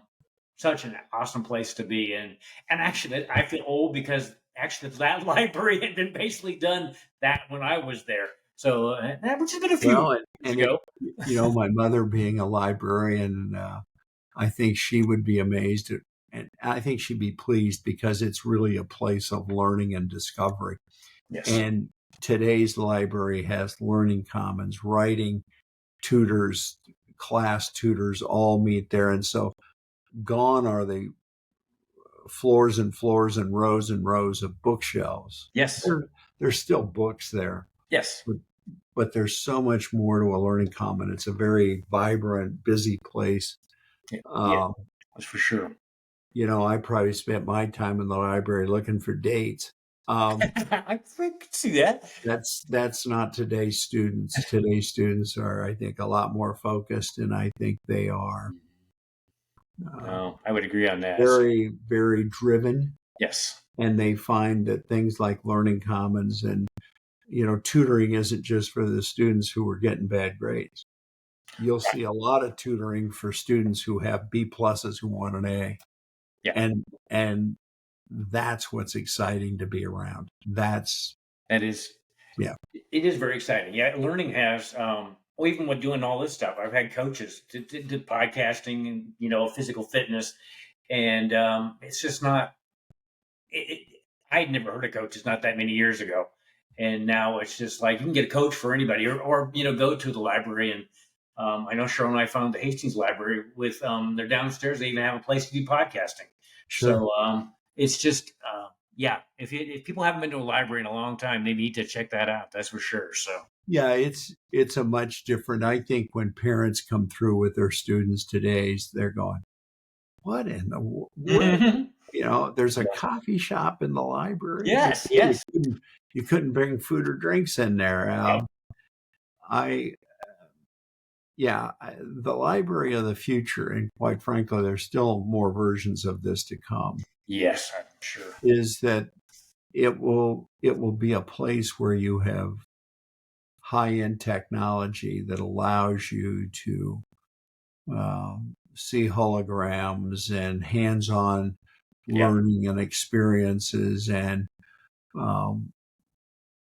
such an awesome place to be in. And actually, I feel old because actually that library had been basically done that when I was there. So which has been a few Well, years and ago. my mother being a librarian, I think she would be amazed at, and I think she'd be pleased because it's really a place of learning and discovery. Yes. And today's library has learning commons, writing tutors, class tutors all meet there. And so gone are the floors and floors and rows of bookshelves. Yes. There's still books there, Yes. but there's so much more to a learning common. It's a very vibrant, busy place. Yeah. Yeah. Um, That's for sure. I probably spent my time in the library looking for dates. Um, I could see that. that's not today's students. Today's students are, I think, a lot more focused, and I think they are uh, No, I would agree on that. So, very, very driven, yes. and they find that things like learning commons and tutoring isn't just for the students who are getting bad grades. You'll see a lot of tutoring for students who have B pluses who want an A, Yeah. and that's what's exciting to be around. That's That is. yeah, It is very exciting. Yeah, learning has. Well, even with doing all this stuff, I've had coaches to podcasting and physical fitness, and it's just not. I'd never heard of coaches not that many years ago, and now it's just like you can get a coach for anybody, or go to the library. And I know Cheryl and I found the Hastings Library with they're downstairs. They even have a place to do podcasting. sure. So it's just yeah. If people haven't been to a library in a long time, they need to check that out. That's for sure. So Yeah, it's a much different. I think when parents come through with their students today, they're going, "What in the where?" Mhm. There's a Yeah. coffee shop in the library. Yes, Before yes, you couldn't bring food or drinks in there. yeah, I Yeah, the library of the future, and quite frankly, there's still more versions of this to come. yes, I'm sure. Is that it will be a place where you have high end technology that allows you to see holograms and hands on Yeah, learning and experiences. And um,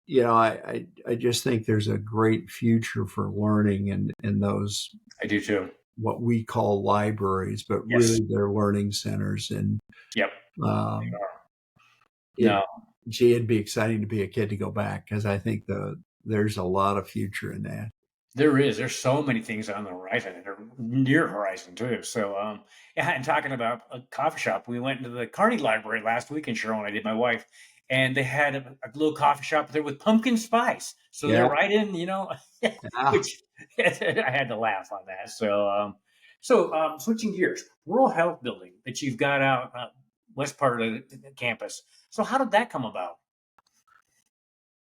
I just think there's a great future for learning in those I do too. what we call libraries, but Yes, really they're learning centers. And yep. They um, are. it No, it'd be exciting to be a kid to go back, because I think there's a lot of future in that. there is. There's so many things on the horizon and are near horizon too. So, yeah. And talking about a coffee shop, we went into the Kearney Library last week in Cheryl and I did, my wife, and they had a little coffee shop there with pumpkin spice. So they're Yeah, right in, yeah, which I had to laugh on that. So, So, switching gears, rural health building that you've got out west part of the campus. So, how did that come about?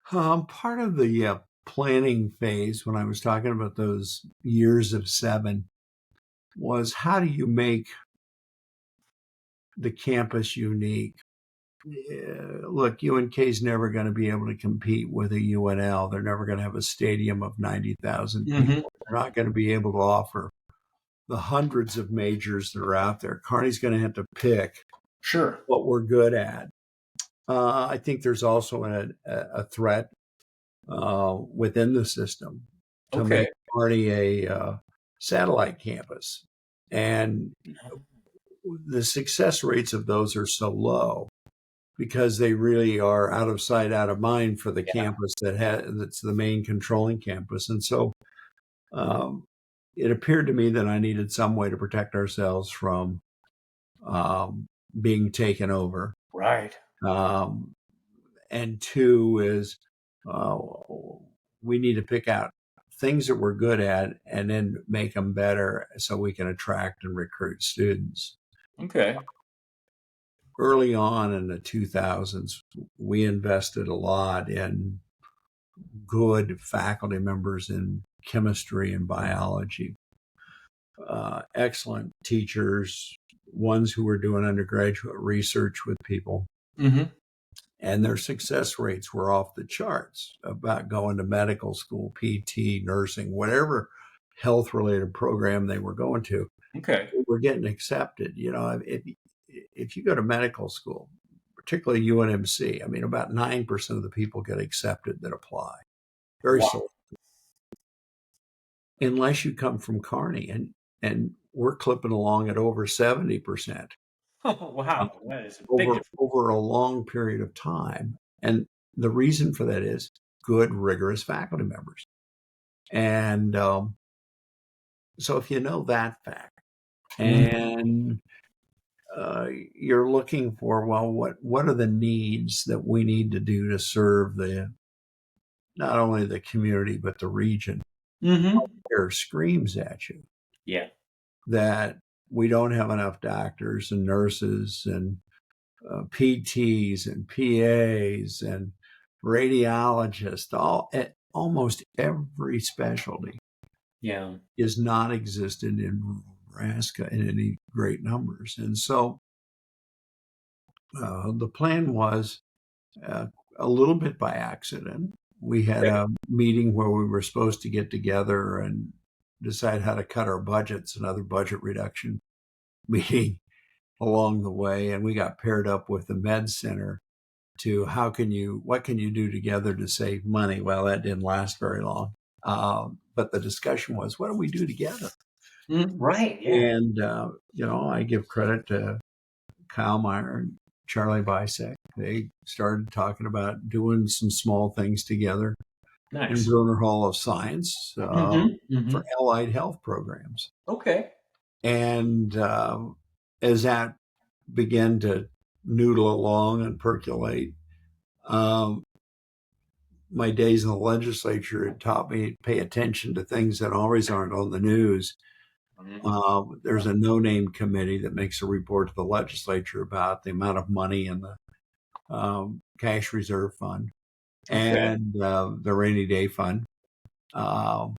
Part of the planning phase when I was talking about those years of 7 was how do you make the campus unique? Look, UNK is never going to be able to compete with a UNL. They're never going to have a stadium of 90,000 Hmm. people. They're not going to be able to offer the hundreds of majors that are out there. Kearney's going to have to pick Sure. what we're good at. I think there's also a threat within the system to Okay. make Kearney a satellite campus. And the success rates of those are so low because they really are out of sight, out of mind for the Yeah. campus that's the main controlling campus. And so it appeared to me that I needed some way to protect ourselves from being taken over. Right. Um, and two is uh, we need to pick out things that we're good at and then make them better so we can attract and recruit students. Okay. Early on in the 2000s, we invested a lot in good faculty members in chemistry and biology, excellent teachers, ones who were doing undergraduate research with people. Hmm. And their success rates were off the charts about going to medical school, PT, nursing, whatever health related program they were going to. Okay. They were getting accepted. If you go to medical school, particularly UNMC, I mean, about 9% of the people get accepted that apply. Very Wow. slow. Unless you come from Kearney, and we're clipping along at over 70%. Wow. That is a big difference. Over a long period of time. And the reason for that is good, rigorous faculty members. And so if you know that fact and you're looking for, well, what are the needs that we need to do to serve not only the community, but the region? Hmm. There screams at you Yeah. that we don't have enough doctors and nurses and PTs and PAs and radiologists, almost every specialty Yeah. is not existent in Nebraska in any great numbers. And so the plan was uh, a little bit by accident. We had Okay. a meeting where we were supposed to get together and decide how to cut our budgets, another budget reduction meeting along the way. And we got paired up with the Med Center to what can you do together to save money? Well, that didn't last very long. But the discussion was, what do we do together? Right. Yeah. And, I give credit to Kyle Meyer and Charlie Bisek. They started talking about doing some small things together in Nice. Bruner Hall of Science Hmm. for Hmm. allied health programs. Okay. And as that began to noodle along and percolate, um, my days in the legislature had taught me to pay attention to things that always aren't on the news. Mhm. There's a no-name committee that makes a report to the legislature about the amount of money in the cash reserve fund Okay. and the rainy day fund. Um,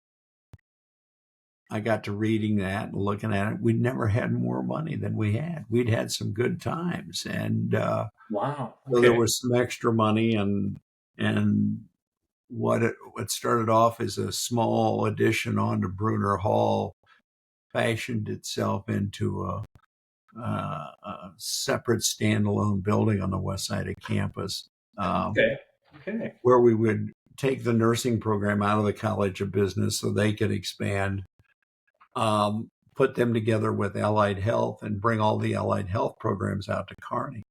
I got to reading that and looking at it. We'd never had more money than we had. We'd had some good times, and Wow. so there Okay. was some extra money, and what started off as a small addition onto Bruner Hall fashioned itself into a separate standalone building on the west side of campus, Okay. Okay. where we would take the nursing program out of the College of Business so they could expand, put them together with allied health and bring all the allied health programs out to Kearney.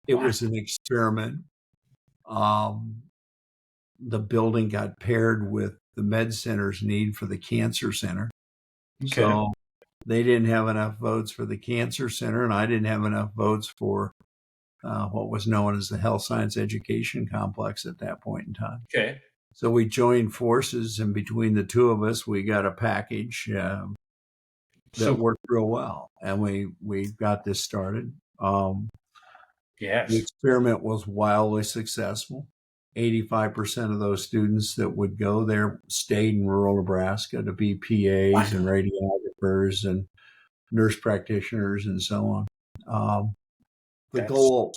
It Wow. was an experiment. Um, the building got paired with the Med Center's need for the Cancer Center. Okay. So they didn't have enough votes for the Cancer Center, and I didn't have enough votes for what was known as the Health Science Education Complex at that point in time. Okay. So we joined forces, and between the two of us, we got a package that So worked real well, and we got this started. The yes. experiment was wildly successful. 85% of those students that would go there stayed in rural Nebraska to be PAs and radiographers and nurse practitioners and so on. The That's goal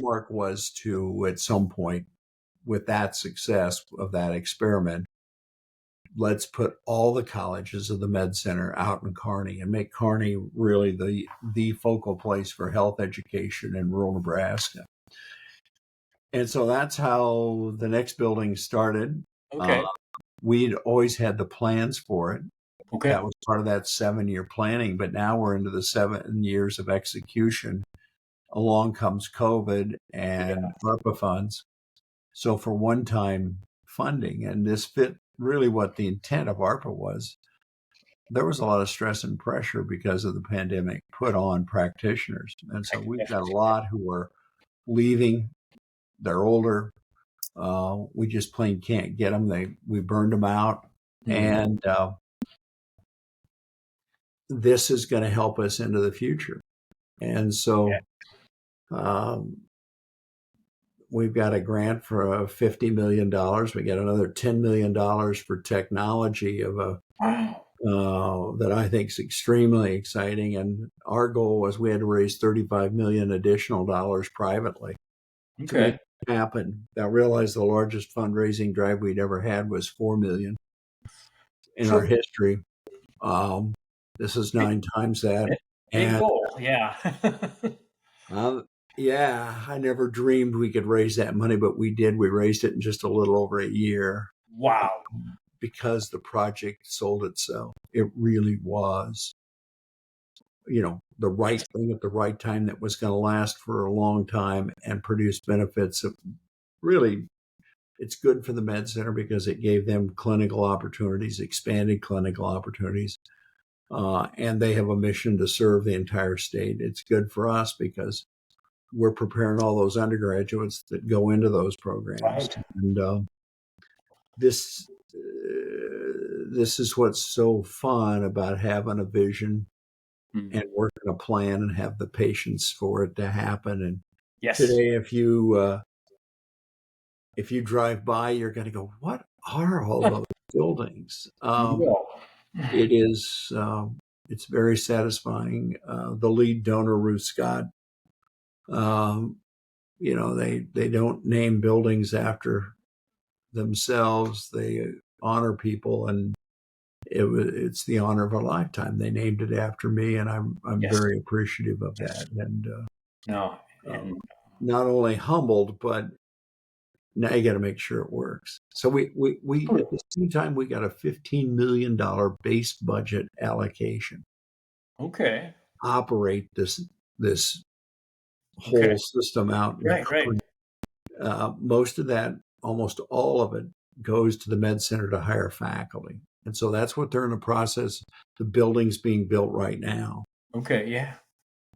mark was to, at some point, with that success of that experiment, let's put all the colleges of the Med Center out in Kearney and make Kearney really the focal place for health education in rural Nebraska. And so that's how the next building started. okay. We'd always had the plans for it. Okay. That was part of that 7-year planning, but now we're into the 7 years of execution. Along comes COVID and ARPA funds. So for one-time funding, and this fit really what the intent of ARPA was, there was a lot of stress and pressure because of the pandemic put on practitioners. And so we've got a lot who are leaving. They're older. We just plain can't get them. We burned them out. And this is going to help us into the future. And so we've got a grant for $50 million. We got another $10 million for technology of that I think is extremely exciting. And our goal was we had to raise $35 million additional dollars privately to make it happen. I realized the largest fundraising drive we'd ever had was $4 million in our history. This is 9 times that. Big goal, yeah. Yeah, I never dreamed we could raise that money, but we did. We raised it in just a little over a year. Wow. Because the project sold itself. It really was, the right thing at the right time that was going to last for a long time and produce benefits. Really, it's good for the Med Center because it gave them clinical opportunities, expanded clinical opportunities. And they have a mission to serve the entire state. It's good for us because we're preparing all those undergraduates that go into those programs. Right. And this is what's so fun about having a vision and working a plan and have the patience for it to happen. And today, if you drive by, you're going to go, "What are all those buildings?" It is. It's very satisfying. The lead donor, Ruth Scott, they don't name buildings after themselves. They honor people, and it's the honor of a lifetime. They named it after me, and I'm very appreciative of that. And not only humbled, but now you got to make sure it works. So we at the same time we got a $15 million base budget allocation. Okay. Operate this whole system out. Right. Most of that, almost all of it, goes to the Med Center to hire faculty. And so that's what they're in the process. The building's being built right now. Okay, yeah.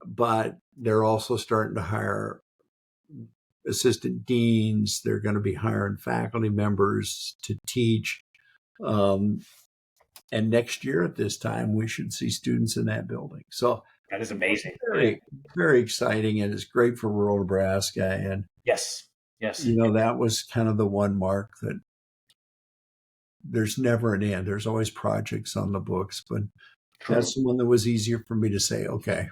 But they're also starting to hire assistant deans. They're going to be hiring faculty members to teach. And next year at this time, we should see students in that building. So that is amazing. Very, very exciting. And it's great for rural Nebraska. And yes. That was kind of the one mark that there's never an end. There's always projects on the books, but that's the one that was easier for me to say, okay.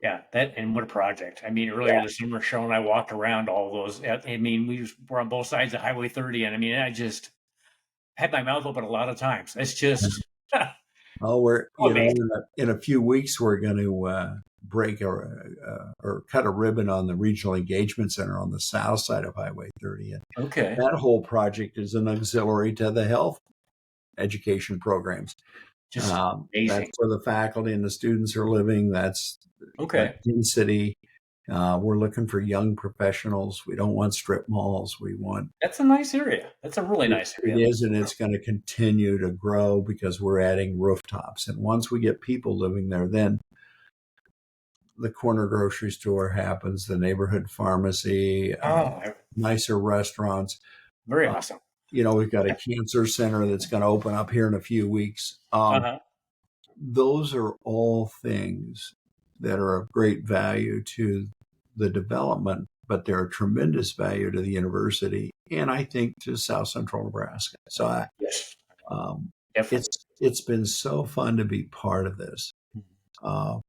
Yeah, and what a project. I mean, earlier this summer, Cheryl and I walked around all those. I mean, we were on both sides of Highway 30, and I mean, I just had my mouth open a lot of times. It's just. We're in a few weeks we're going to break or cut a ribbon on the Regional Engagement Center on the south side of Highway 30. And that whole project is an auxiliary to the health education programs. That's where the faculty and the students are living. That's in city. We're looking for young professionals. We don't want strip malls. That's a nice area. That's a really nice area. It is, and it's going to continue to grow because we're adding rooftops. And once we get people living there, then the corner grocery store happens, the neighborhood pharmacy, nicer restaurants. Very awesome. We've got a cancer center that's going to open up here in a few weeks. those are all things that are of great value to the development, but they're a tremendous value to the university and I think to South Central Nebraska. So Yes, um, definitely. it's been so fun to be part of this. Uh,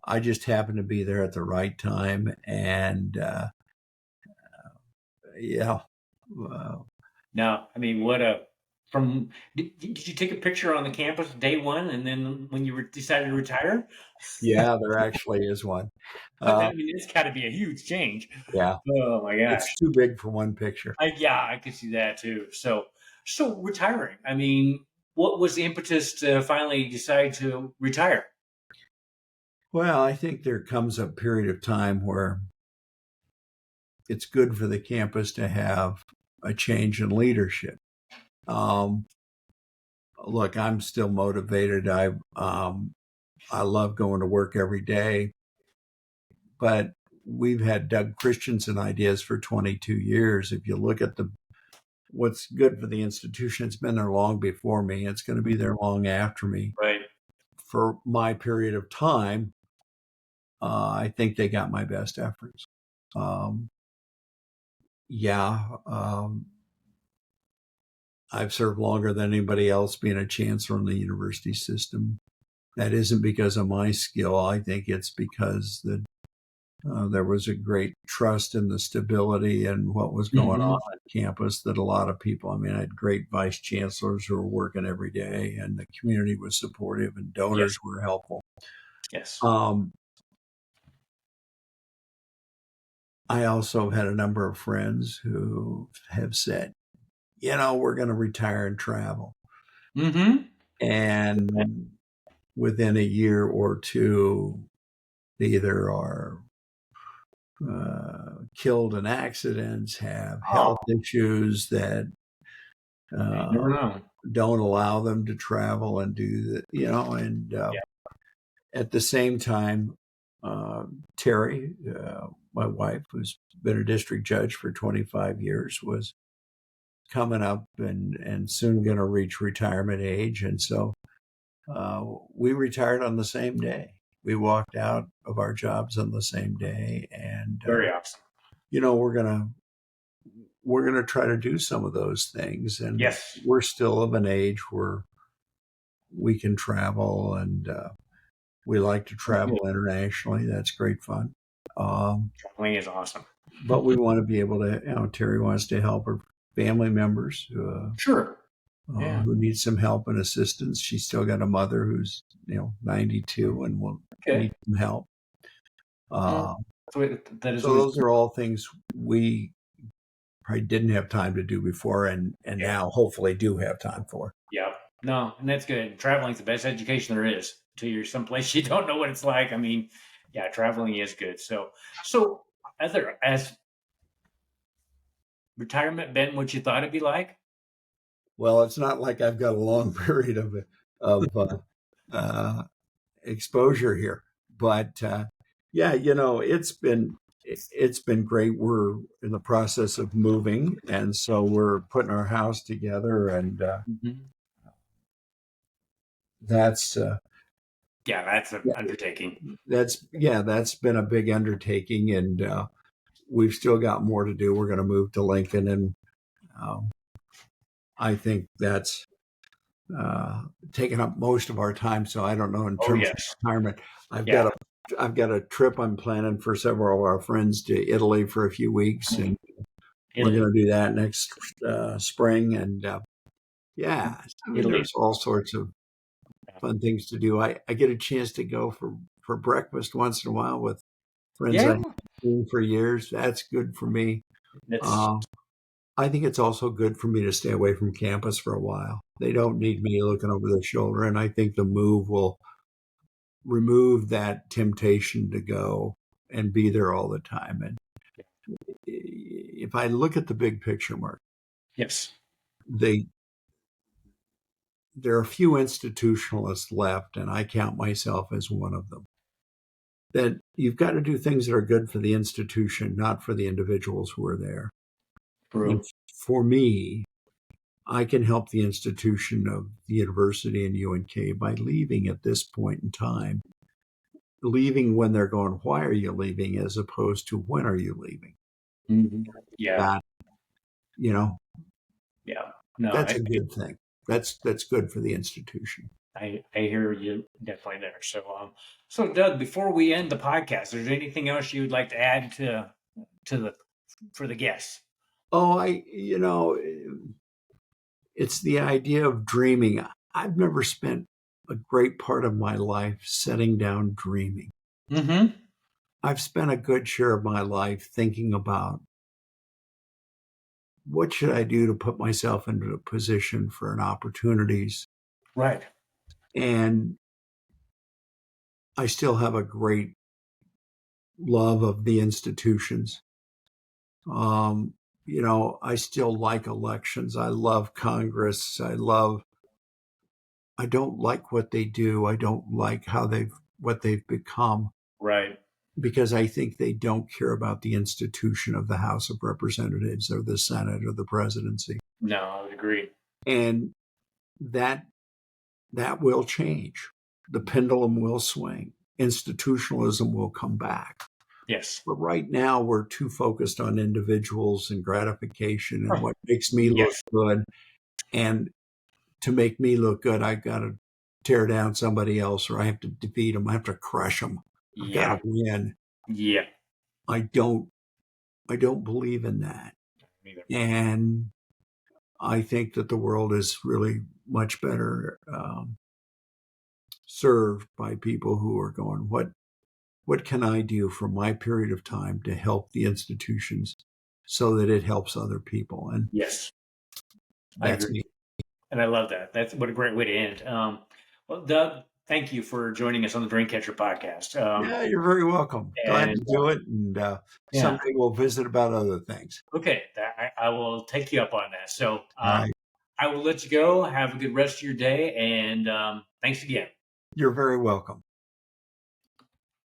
I just happened to be there at the right time, and yeah. Uh, No, I mean, what a from did you take a picture on the campus day one, and then when you decided to retire? yeah, there actually is one. I Uh, mean, it's got to be a huge change. yeah, Oh my it's gosh. too big for one picture. Yeah, I could see that too. So retiring. I mean, what was the impetus to finally decide to retire? Well, I think there comes a period of time where it's good for the campus to have a change in leadership. Um, Look, I'm still motivated. I love going to work every day, but we've had Doug Christensen ideas for 22 years. If you look at what's good for the institution, it's been there long before me. It's going to be there long after me. Right. For my period of time, I think they got my best efforts. Um, yeah, I've served longer than anybody else being a chancellor in the university system. That isn't because of my skill. I think it's because there was a great trust in the stability and what was going on on campus that a lot of people, I mean, I had great vice chancellors who were working every day and the community was supportive and donors Yes. were helpful. Yes. I also had a number of friends who have said, we're going to retire and travel. Mm-hmm. And within a year or two, they either are killed in accidents, have Oh, health issues that you uh, never know. don't allow them to travel and do that, and Yeah. at the same time, Terry, my wife, who's been a district judge for 25 years, was coming up and soon going to reach retirement age. And so we retired on the same day. We walked out of our jobs on the same day. And, Very awesome. we're going to try to do some of those things. And Yes. we're still of an age where we can travel and we like to That's good. travel internationally. That's great fun. Traveling is awesome. But we want to be able to, Terry wants to help her family members Sure. Yeah. who need some help and assistance. She's still got a mother who's, 92 and will need Okay. some help. Yeah. Uh, That is so always those are all things we probably didn't have time to do before and yeah. now hopefully do have time for. Yeah. No, and that's good. Traveling's the best education there is. Till you're someplace you don't know what it's like. I mean, yeah, traveling is good. So other as retirement been what you thought it'd be like? Well, it's not like I've got a long period of uh, exposure here, but yeah, it's been great. We're in the process of moving, and so we're putting our house together, and Mm-hmm. that's Yeah, that's an undertaking. that's been a big undertaking, and we've still got more to do. We're going to move to Lincoln, and um, I think that's taken up most of our time. So I don't know in Oh terms of yes. retirement. I've got Yeah. a I've got a trip I'm planning for several of our friends to Italy for a few weeks, and we're Italy. going to do that next spring. And yeah, I mean, Italy. there's all sorts of fun things to do. I get a chance to go for breakfast once in a while with friends Yeah. I've seen for years. That's good for me. That's Uh, I think it's also good for me to stay away from campus for a while. They don't need me looking over their shoulder, and I think the move will remove that temptation to go and be there all the time. And if I look at the big picture, Mark, yes. they there are a few institutionalists left, and I count myself as one of them. That you've got to do things that are good for the institution, not for the individuals who are there. And True. for me, I can help the institution of the university and UNK by leaving at this point in time, leaving when they're going, why are you leaving, as opposed to when are you leaving? Mm-hmm. Yeah. That, you know, Yeah. No, that's a good thing. That's good for the institution. I hear you definitely there. So Doug, before we end the podcast, is there anything else you would like to add to the for the guests? Oh, it's the idea of dreaming. I've never spent a great part of my life sitting down dreaming. Mm-hmm. I've spent a good share of my life thinking about what should I do to put myself into a position for an opportunities. Right. And I still have a great love of the institutions. Um, I still like elections. I love Congress. I don't like what they do. I don't like what they've become, Right. because I think they don't care about the institution of the House of Representatives or the Senate or the presidency. No, I would agree. And that will change. The pendulum will swing. Institutionalism will come back. Yes. But right now, we're too focused on individuals and gratification and what makes me look Yes. good. And to make me look good, I got to tear down somebody else, or I have to defeat them. I have to crush them. I've got Yeah. to win. Yeah. I don't believe in that. Neither. And I think that the world is really much better served by people who are going, what can I do for my period of time to help the institutions so that it helps other people? And Yes. I that's agree. me. And I love that. That's what a great way to end. Well, Doug, thank you for joining us on the Dreamcatcher podcast. Yeah, you're very welcome. Glad And to do it. And yeah, someday we'll visit about other things. okay, I will take you up on that. So All right. I will let you go. Have a good rest of your day, and thanks again. You're very welcome.